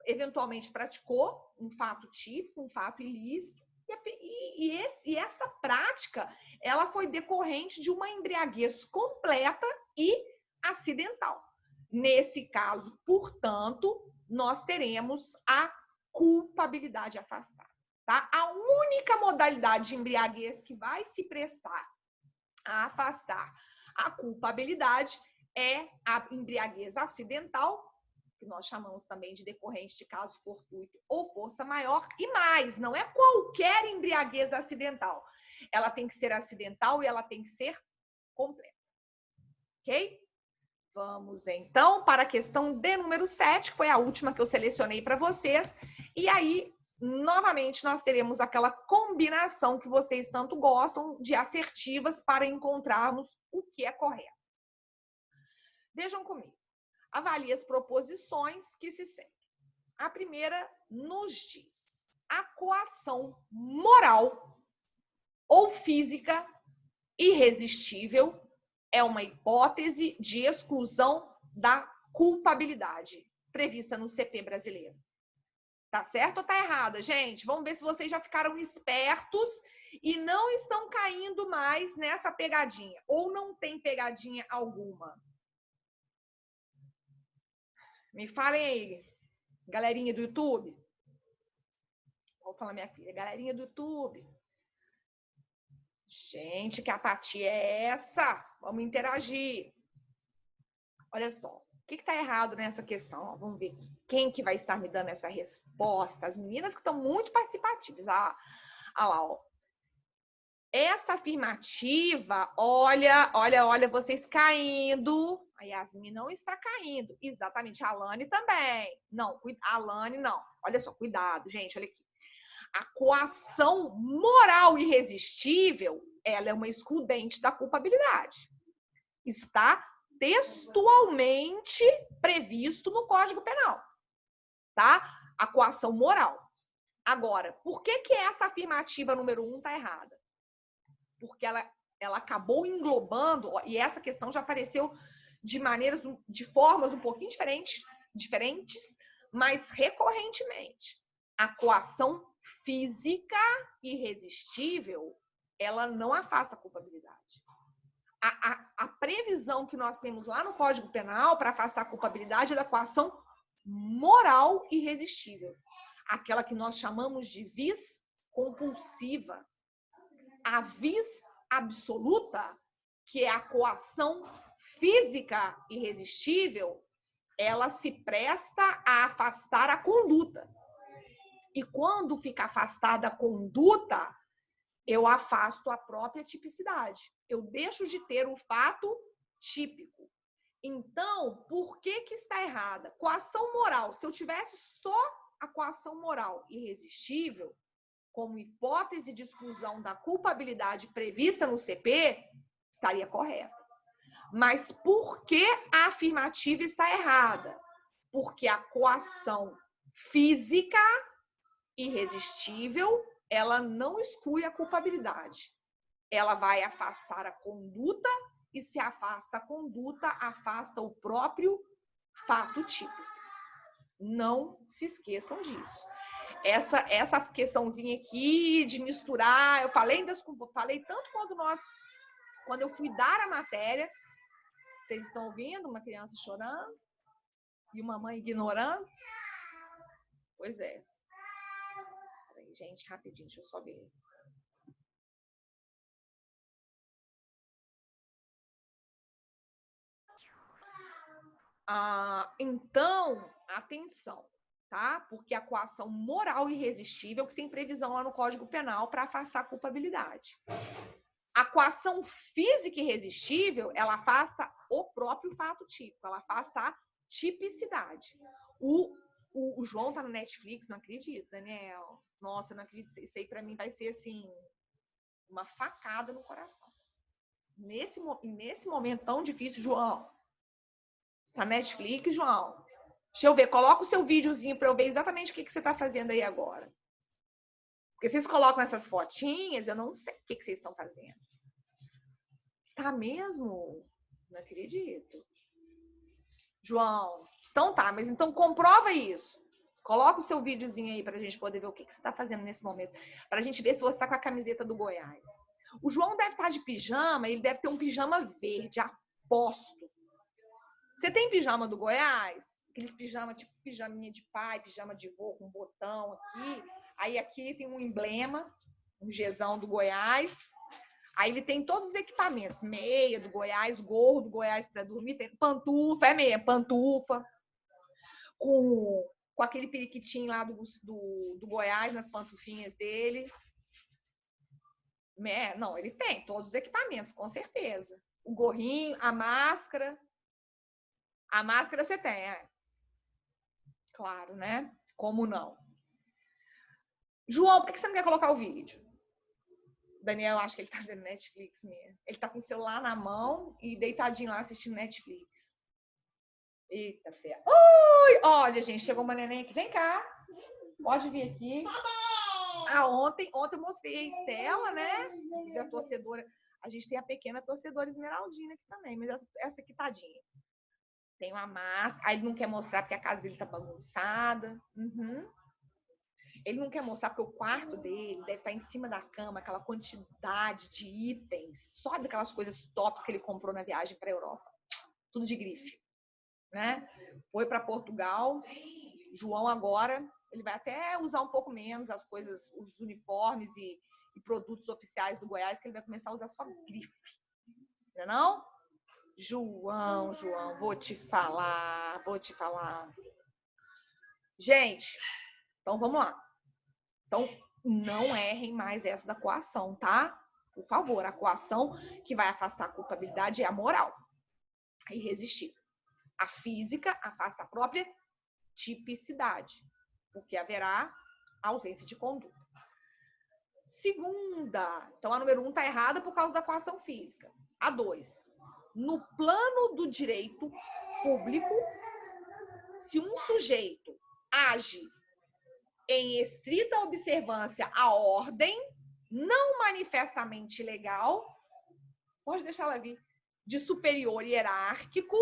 A: eventualmente praticou um fato típico, um fato ilícito, e essa prática, ela foi decorrente de uma embriaguez completa e acidental. Nesse caso, portanto, nós teremos a culpabilidade afastada. Tá? A única modalidade de embriaguez que vai se prestar a afastar a culpabilidade é a embriaguez acidental que nós chamamos também de decorrente de caso fortuito ou força maior, e mais, não é qualquer embriaguez acidental. Ela tem que ser acidental e ela tem que ser completa. Ok? Vamos, então, para a questão de número 7, que foi a última que eu selecionei para vocês. E aí, novamente, nós teremos aquela combinação que vocês tanto gostam de assertivas para encontrarmos o que é correto. Vejam comigo. Avalie as proposições que se seguem. A primeira nos diz: a coação moral ou física irresistível é uma hipótese de exclusão da culpabilidade prevista no CP brasileiro. Tá certo ou tá errada, gente? Vamos ver se vocês já ficaram espertos e não estão caindo mais nessa pegadinha. Ou não tem pegadinha alguma. Me falem aí, galerinha do YouTube. Vou falar minha filha, galerinha do YouTube. Gente, que apatia é essa? Vamos interagir. Olha só, o que está errado nessa questão? Ó, vamos ver quem que vai estar me dando essa resposta. As meninas que estão muito participativas. Ah lá, ó. Essa afirmativa, olha, vocês caindo. A Yasmin não está caindo. Exatamente, a Alane também. Não, a Alane não. Olha só, cuidado, gente, olha aqui. A coação moral irresistível, ela é uma excludente da culpabilidade. Está textualmente previsto no Código Penal, tá? A coação moral. Agora, por que essa afirmativa número 1 está errada? Porque ela acabou englobando, e essa questão já apareceu de formas um pouquinho diferentes, mas recorrentemente. A coação física irresistível, ela não afasta a culpabilidade. A previsão que nós temos lá no Código Penal para afastar a culpabilidade é da coação moral irresistível. Aquela que nós chamamos de vis compulsiva. A vis absoluta, que é a coação física irresistível, ela se presta a afastar a conduta. E quando fica afastada a conduta, eu afasto a própria tipicidade. Eu deixo de ter o fato típico. Então, por que está errada? Coação moral. Se eu tivesse só a coação moral irresistível, como hipótese de exclusão da culpabilidade prevista no CP, estaria correta. Mas por que a afirmativa está errada? Porque a coação física irresistível, ela não exclui a culpabilidade. Ela vai afastar a conduta e se afasta a conduta, afasta o próprio fato típico. Não se esqueçam disso. Essa questãozinha aqui de misturar, eu falei tanto quando eu fui dar a matéria. Vocês estão ouvindo uma criança chorando e uma mãe ignorando? Pois é. Peraí, gente, rapidinho, deixa eu só ver. Então, atenção, tá? Porque a coação moral irresistível que tem previsão lá no Código Penal para afastar a culpabilidade. A coação física irresistível, ela afasta o próprio fato típico, ela afasta a tipicidade. O João tá no Netflix, não acredito, Daniel. Nossa, não acredito. Isso aí para mim vai ser assim uma facada no coração. Nesse momento tão difícil, João. Está na Netflix, João? Deixa eu ver, coloca o seu videozinho para eu ver exatamente o que você está fazendo aí agora. Porque vocês colocam essas fotinhas, eu não sei o que vocês estão fazendo. Tá mesmo? Não acredito. João, então tá, mas então comprova isso. Coloca o seu videozinho aí pra gente poder ver o que você tá fazendo nesse momento. Pra gente ver se você tá com a camiseta do Goiás. O João deve estar de pijama, ele deve ter um pijama verde, aposto. Você tem pijama do Goiás? Aqueles pijama, tipo pijaminha de pai, pijama de vô com botão aqui. Aí aqui tem um emblema, um Gzão do Goiás. Aí ele tem todos os equipamentos, meia do Goiás, gorro do Goiás para dormir, tem pantufa, é meia, pantufa. com aquele periquitinho lá do Goiás, nas pantufinhas dele. Não, ele tem todos os equipamentos, com certeza. O gorrinho, a máscara. A máscara você tem, Claro, né? Como não? João, por que você não quer colocar o vídeo? Daniel, acho que ele tá vendo Netflix mesmo. Ele tá com o celular na mão e deitadinho lá assistindo Netflix. Eita, fé. Oi! Olha, gente, chegou uma neném aqui. Vem cá. Pode vir aqui. Ontem eu mostrei a Estela, né? E a torcedora. A gente tem a pequena torcedora Esmeraldina aqui também, mas essa aqui, tadinha. Tem uma máscara. Aí ele não quer mostrar porque a casa dele tá bagunçada. Uhum. Ele não quer mostrar porque o quarto dele deve estar em cima da cama, aquela quantidade de itens, só daquelas coisas tops que ele comprou na viagem para a Europa. Tudo de grife, né? Foi para Portugal. João agora, ele vai até usar um pouco menos as coisas, os uniformes e produtos oficiais do Goiás, que ele vai começar a usar só grife. Não é não? João, vou te falar. Gente, então vamos lá. Então, não errem mais essa da coação, tá? Por favor, a coação que vai afastar a culpabilidade é a moral. É irresistível. A física afasta a própria tipicidade, porque haverá ausência de conduta. Segunda, então a número 1 está errada por causa da coação física. A 2, no plano do direito público, se um sujeito age em estrita observância à ordem, não manifestamente legal, pode deixar ela vir, de superior hierárquico,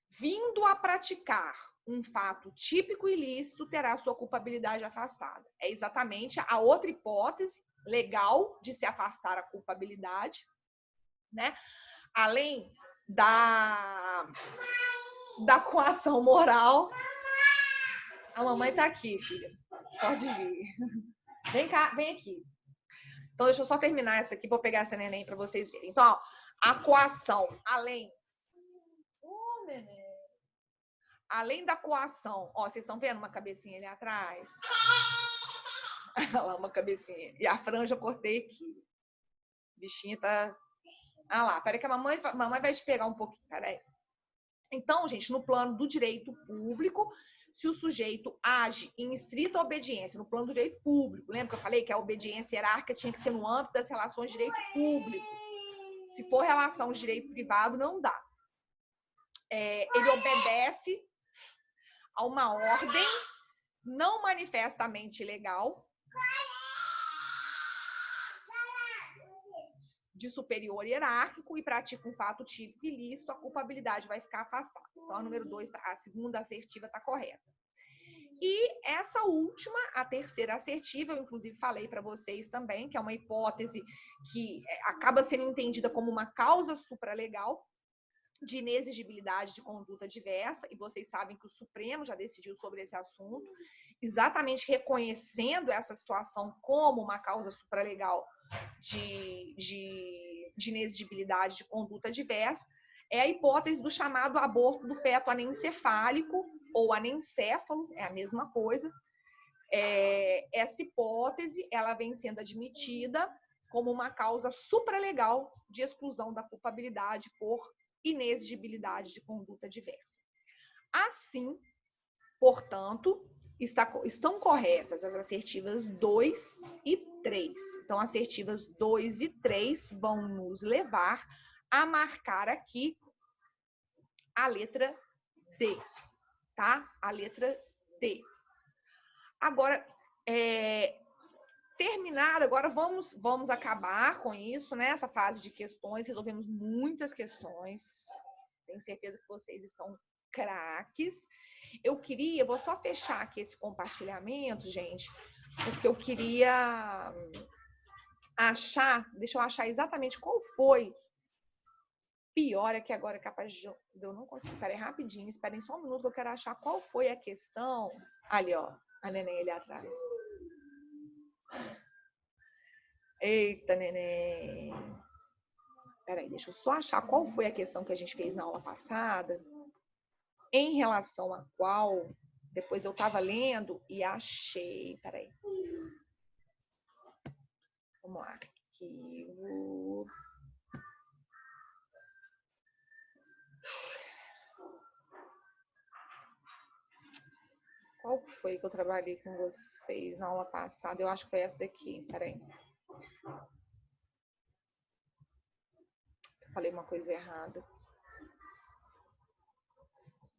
A: vindo a praticar um fato típico ilícito, terá sua culpabilidade afastada. É exatamente a outra hipótese legal de se afastar a culpabilidade, né? Além da coação moral. A mamãe tá aqui, filha. Pode vir. Vem cá, vem aqui. Então, deixa eu só terminar essa aqui para eu pegar essa neném para vocês verem. Então, ó, a coação, além da coação, ó, vocês estão vendo uma cabecinha ali atrás? Olha lá, uma cabecinha. E a franja eu cortei aqui. Bichinha tá... Ah lá, peraí que a mamãe vai te pegar um pouquinho, peraí. Então, gente, no plano do direito público, se o sujeito age em estrita obediência, no plano do direito público, lembra que eu falei que a obediência hierárquica tinha que ser no âmbito das relações de direito público. Se for relação de direito privado, não dá. Ele obedece a uma ordem não manifestamente legal de superior hierárquico e pratica um fato típico ilícito, a culpabilidade vai ficar afastada. Então, a número 2, a segunda assertiva está correta. E essa última, a terceira assertiva, eu inclusive falei para vocês também, que é uma hipótese que acaba sendo entendida como uma causa supralegal de inexigibilidade de conduta diversa, e vocês sabem que o Supremo já decidiu sobre esse assunto, exatamente reconhecendo essa situação como uma causa supralegal de inexigibilidade de conduta diversa, é a hipótese do chamado aborto do feto anencefálico ou anencéfalo, é a mesma coisa. Essa hipótese, ela vem sendo admitida como uma causa supralegal de exclusão da culpabilidade por inexigibilidade de conduta diversa. Assim, portanto, estão corretas as assertivas 2 e 3. Então, assertivas 2 e 3 vão nos levar a marcar aqui a letra D, tá? A letra D. Agora, terminado, agora vamos acabar com isso, né? Essa fase de questões, resolvemos muitas questões. Tenho certeza que vocês estão craques. Vou só fechar aqui esse compartilhamento, gente, porque eu queria deixa eu achar exatamente qual foi. Pior é que agora é capaz de eu não conseguir. Peraí, rapidinho, esperem só um minuto que eu quero achar qual foi a questão. Ali, ó, a neném ali atrás. Eita, neném. Peraí, deixa eu só achar qual foi a questão que a gente fez na aula passada, em relação à qual Depois eu tava lendo e achei. Peraí. Vamos lá. Arquivo. Qual foi que eu trabalhei com vocês na aula passada? Eu acho que foi essa daqui. Peraí. Eu falei uma coisa errada.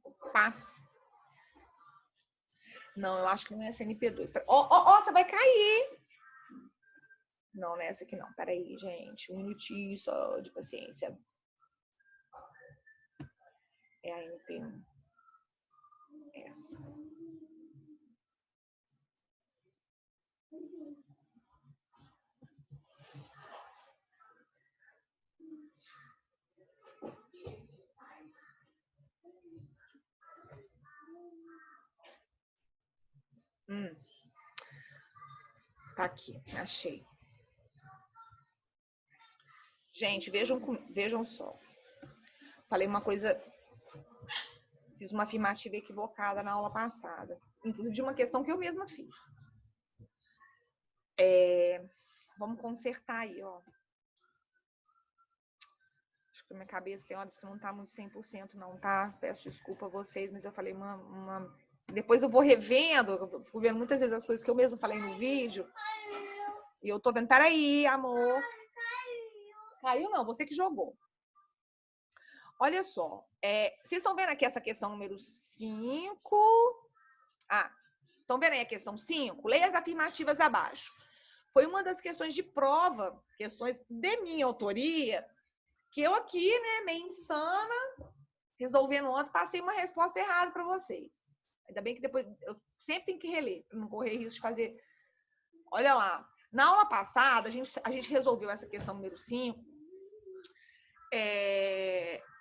A: Opa! Não, eu acho que não é essa NP2. Ó, você vai cair! Não, não é essa aqui não. Peraí, gente. Um minutinho só de paciência. É a NP1. Essa. Tá aqui, achei. Gente, vejam só. Falei uma coisa, fiz uma afirmativa equivocada na aula passada. Inclusive de uma questão que eu mesma fiz. Vamos consertar aí, ó. Acho que na minha cabeça tem horas que não tá muito 100% não, tá? Peço desculpa a vocês, mas eu falei Depois eu vou revendo, eu vou vendo muitas vezes as coisas que eu mesma falei no vídeo. E eu tô vendo, peraí, amor. Caiu não, você que jogou. Olha só, vocês estão vendo aqui essa questão número 5? Estão vendo aí a questão 5? Leia as afirmativas abaixo. Foi uma das questões de prova, questões de minha autoria, que eu aqui, né, meio insana, resolvendo ontem, passei uma resposta errada para vocês. Ainda bem que depois eu sempre tenho que reler, para não correr risco de fazer. Olha lá, na aula passada, a gente resolveu essa questão número 5.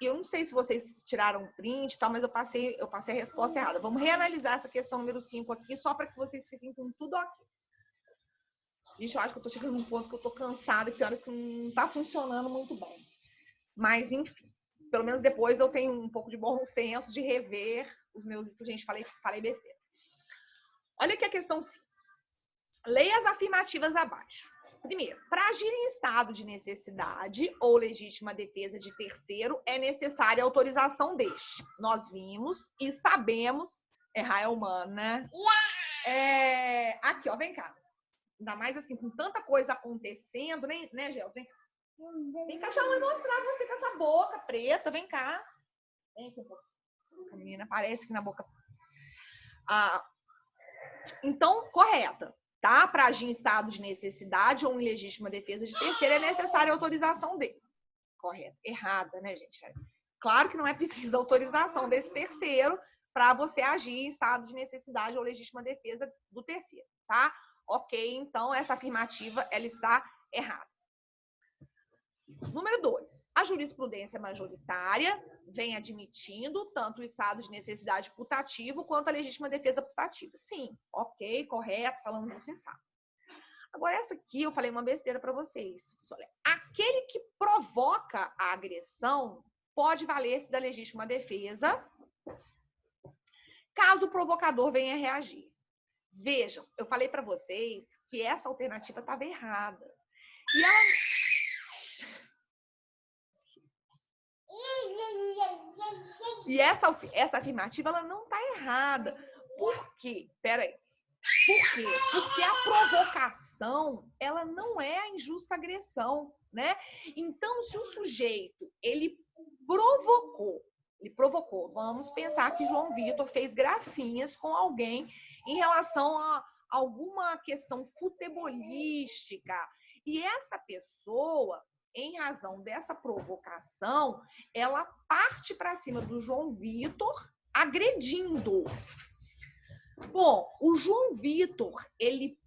A: Eu não sei se vocês tiraram um print, tá, mas eu passei a resposta errada. Vamos reanalisar essa questão número 5 aqui, só para que vocês fiquem com tudo aqui. Gente, eu acho que eu tô chegando num ponto que eu tô cansada, que tem horas que não tá funcionando muito bem. Mas, enfim, pelo menos depois eu tenho um pouco de bom senso de rever os meus... Gente, falei besteira. Olha aqui a questão 5. Leia as afirmativas abaixo. Primeiro, para agir em estado de necessidade ou legítima defesa de terceiro, é necessária a autorização deste. Nós vimos e sabemos, errar é humano, né? Aqui, ó, vem cá. Ainda mais assim, com tanta coisa acontecendo, né, Gel? Vem cá. Vem cá, deixa eu mostrar você com essa boca preta, vem cá. Vem aqui um pouco. A menina aparece aqui na boca. Então, correta. Tá? Para agir em estado de necessidade ou em legítima defesa de terceiro, é necessária a autorização dele. Correto. Errada, né, gente? Claro que não é preciso autorização desse terceiro para você agir em estado de necessidade ou legítima defesa do terceiro, tá? Ok, então essa afirmativa, ela está errada. Número 2. A jurisprudência majoritária vem admitindo tanto o estado de necessidade putativo quanto a legítima defesa putativa. Sim, ok, correto, falando do sensato. Agora, essa aqui eu falei uma besteira para vocês. Olha, aquele que provoca a agressão pode valer-se da legítima defesa caso o provocador venha reagir. Vejam, eu falei para vocês que essa alternativa estava errada. E ela... E essa afirmativa, ela não está errada. Por quê? Peraí. Por quê? Porque a provocação, ela não é a injusta agressão, né? Então, se o sujeito, ele provocou, vamos pensar que João Vitor fez gracinhas com alguém em relação a alguma questão futebolística, e essa pessoa, em razão dessa provocação, ela parte para cima do João Vitor agredindo. Bom, o João Vitor, ele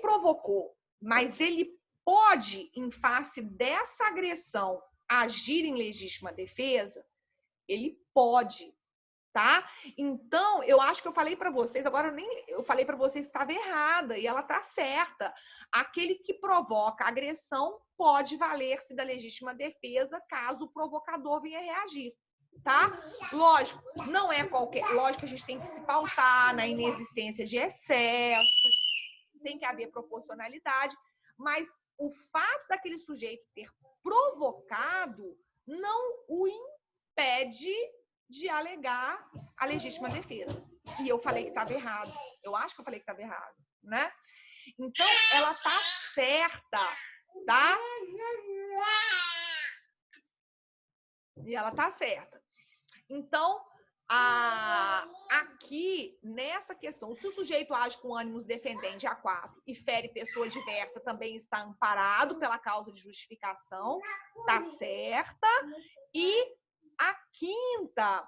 A: provocou, mas ele pode, em face dessa agressão, agir em legítima defesa? Ele pode, tá? Então, eu acho que eu falei para vocês, agora eu falei para vocês que estava errada e ela está certa. Aquele que provoca agressão pode valer-se da legítima defesa caso o provocador venha reagir. tá? Lógico, não é qualquer... Lógico que a gente tem que se pautar na inexistência de excesso, tem que haver proporcionalidade, mas o fato daquele sujeito ter provocado não o impede de alegar a legítima defesa. E eu falei que estava errado. Eu acho que eu falei que estava errado, né? Então, ela tá certa, tá? E ela tá certa. Então, aqui, nessa questão, se o sujeito age com ânimos defendente A4 e fere pessoa diversa, também está amparado pela causa de justificação, tá certa. E a quinta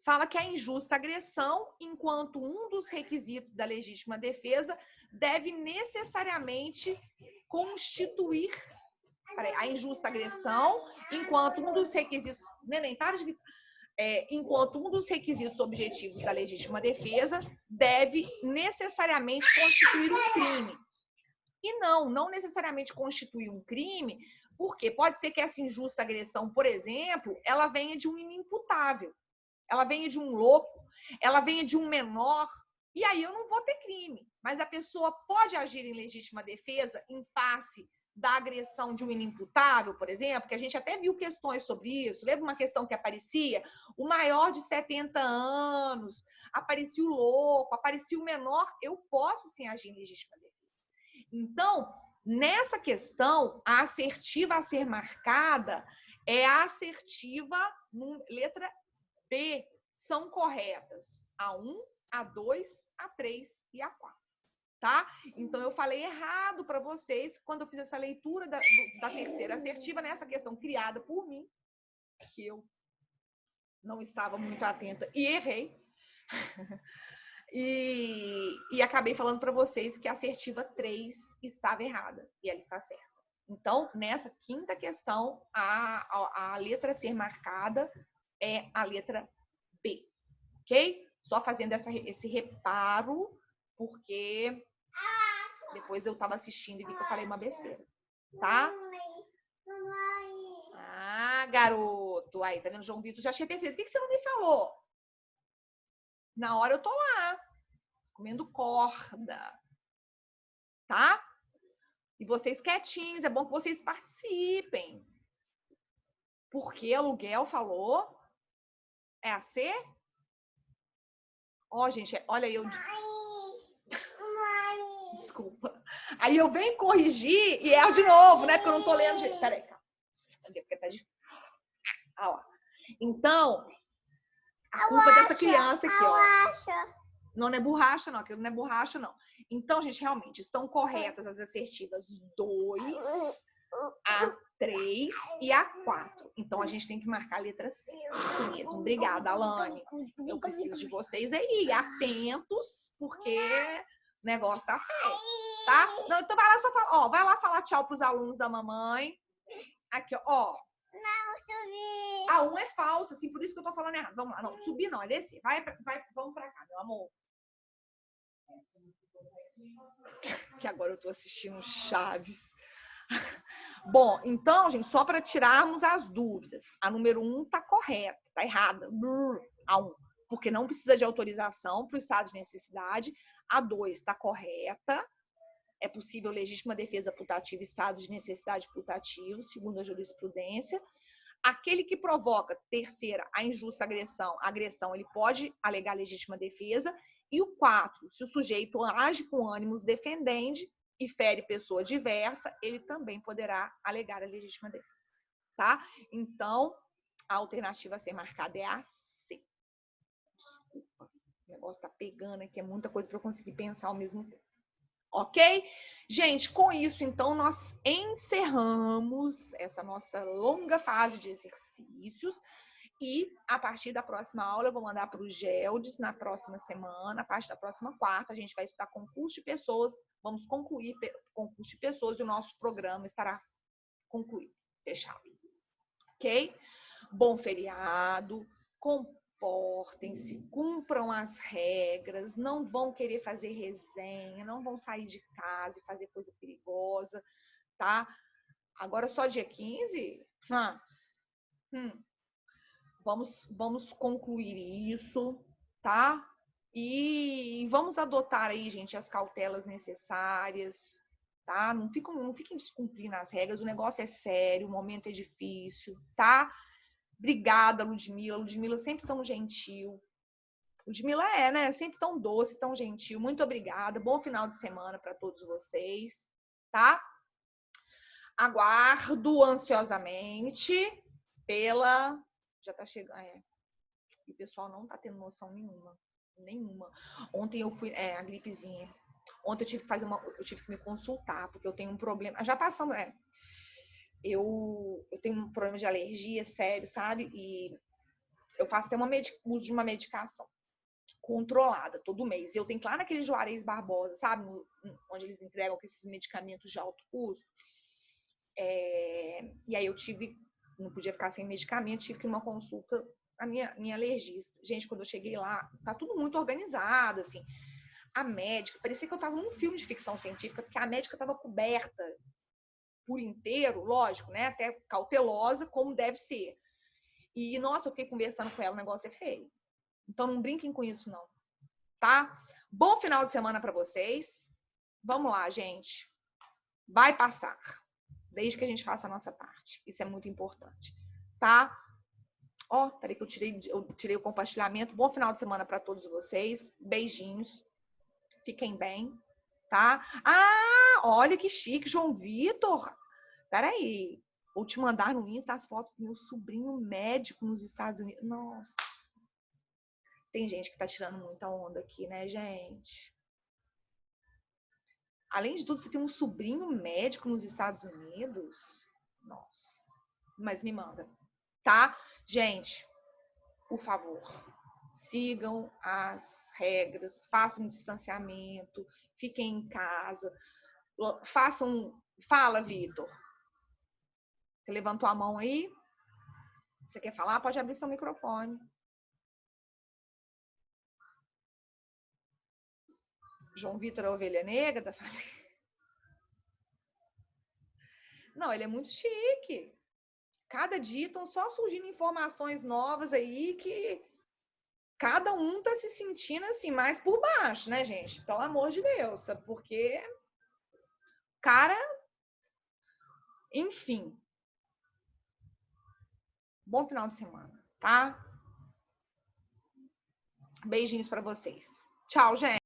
A: fala que a injusta agressão, enquanto um dos requisitos da legítima defesa, deve necessariamente constituir a injusta agressão, enquanto um dos requisitos... Neném, para de... enquanto um dos requisitos objetivos da legítima defesa deve necessariamente constituir um crime. E não necessariamente constituir um crime, porque pode ser que essa injusta agressão, por exemplo, ela venha de um inimputável, ela venha de um louco, ela venha de um menor, e aí eu não vou ter crime. Mas a pessoa pode agir em legítima defesa em face da agressão de um inimputável, por exemplo, que a gente até viu questões sobre isso. Lembra uma questão que aparecia? O maior de 70 anos, aparecia o louco, aparecia o menor, eu posso sim agir em legítima defesa. Então, nessa questão, a assertiva a ser marcada é a assertiva letra B. São corretas A1, A2, A3 e A4. Tá? Então, eu falei errado para vocês quando eu fiz essa leitura da terceira assertiva nessa questão criada por mim, que eu não estava muito atenta e errei. E acabei falando para vocês que a assertiva 3 estava errada e ela está certa. Então, nessa quinta questão, a letra a ser marcada é a letra B, ok? Só fazendo esse reparo, porque depois eu estava assistindo e vi que eu falei uma besteira, tá? Ah, garoto! Aí, tá vendo, João Vitor? Já tinha pensado, por que você não me falou? Na hora eu tô lá, comendo corda, tá? E vocês quietinhos, é bom que vocês participem. Porque aluguel falou? É a C? Ó, gente, olha eu... Desculpa. Aí eu venho corrigir e erro de novo, né? Porque eu não tô lendo... Peraí, calma. Porque tá difícil. Ah, ó. Então, a culpa dessa criança aqui, ó. Não é borracha, não. Aquilo não é borracha, não. Então, gente, realmente, estão corretas as assertivas 2, A3 e A4. Então, a gente tem que marcar a letra C. Isso mesmo. Obrigada, Alane. Eu preciso de vocês aí, atentos, porque o negócio tá feio, tá? Não, então vai lá só falar, ó, vai lá falar tchau pros alunos da mamãe. Aqui, ó. Não, subir. A 1 é falsa, assim, por isso que eu tô falando errado. Vamos lá. Não, subir não, é descer. Vamos pra cá, meu amor. Que agora eu tô assistindo Chaves. Bom, então, gente, só para tirarmos as dúvidas, a número 1 tá correta, tá errada. A 1, porque não precisa de autorização para o estado de necessidade. A 2 tá correta. É possível legítima defesa putativa, estado de necessidade putativo, segundo a jurisprudência. Aquele que provoca, terceira, a injusta agressão, ele pode alegar legítima defesa. E o 4, se o sujeito age com ânimos defendente e fere pessoa diversa, ele também poderá alegar a legítima defesa, tá? Então, a alternativa a ser marcada é a C. Desculpa, o negócio tá pegando aqui, é muita coisa para eu conseguir pensar ao mesmo tempo. Ok? Gente, com isso, então, nós encerramos essa nossa longa fase de exercícios e, a partir da próxima aula, eu vou mandar para o Geldes na próxima semana, a partir da próxima quarta, a gente vai estudar concurso de pessoas, vamos concluir concurso de pessoas e o nosso programa estará concluído, fechado. Ok? Bom feriado, comportem-se, cumpram as regras, não vão querer fazer resenha, não vão sair de casa e fazer coisa perigosa, tá? Agora só dia 15? Vamos concluir isso, tá? E vamos adotar aí, gente, as cautelas necessárias, tá? Não fiquem descumprindo as regras, o negócio é sério, o momento é difícil, tá? Obrigada, Ludmila. Ludmila sempre tão gentil. Ludmila né? Sempre tão doce, tão gentil. Muito obrigada. Bom final de semana para todos vocês, tá? Aguardo ansiosamente pela... Já tá chegando... E o pessoal não tá tendo noção nenhuma. Ontem eu fui... a gripezinha. Ontem eu tive que eu tive que me consultar, porque eu tenho um problema... Já passamos... Eu tenho um problema de alergia sério, sabe? E eu faço até uso de uma medicação controlada todo mês. Eu tenho que ir lá naquele Juarez Barbosa, sabe? Onde eles entregam esses medicamentos de alto custo. E aí eu não podia ficar sem medicamento, tive que ir uma consulta a minha alergista. Gente, quando eu cheguei lá, tá tudo muito organizado, assim. A médica, parecia que eu tava num filme de ficção científica, porque a médica tava coberta por inteiro, lógico, né? Até cautelosa, como deve ser. E, nossa, eu fiquei conversando com ela, o negócio é feio. Então, não brinquem com isso, não. Tá? Bom final de semana para vocês. Vamos lá, gente. Vai passar. Desde que a gente faça a nossa parte. Isso é muito importante. Tá? Ó, peraí que eu tirei o compartilhamento. Bom final de semana para todos vocês. Beijinhos. Fiquem bem. Tá? Ah, olha que chique, João Vitor. Peraí. Vou te mandar no Insta as fotos do meu sobrinho médico nos Estados Unidos. Nossa. Tem gente que tá tirando muita onda aqui, né, gente? Além de tudo, você tem um sobrinho médico nos Estados Unidos? Nossa. Mas me manda, tá? Gente, por favor, sigam as regras, façam um distanciamento, fiquem em casa, façam... Fala, Vitor. Você levantou a mão aí? Você quer falar? Pode abrir seu microfone. João Vitor é a ovelha negra da família? Não, ele é muito chique. Cada dia estão só surgindo informações novas aí que cada um tá se sentindo assim mais por baixo, né, gente? Pelo amor de Deus, sabe? Porque cara, enfim. Bom final de semana, tá? Beijinhos para vocês. Tchau, gente.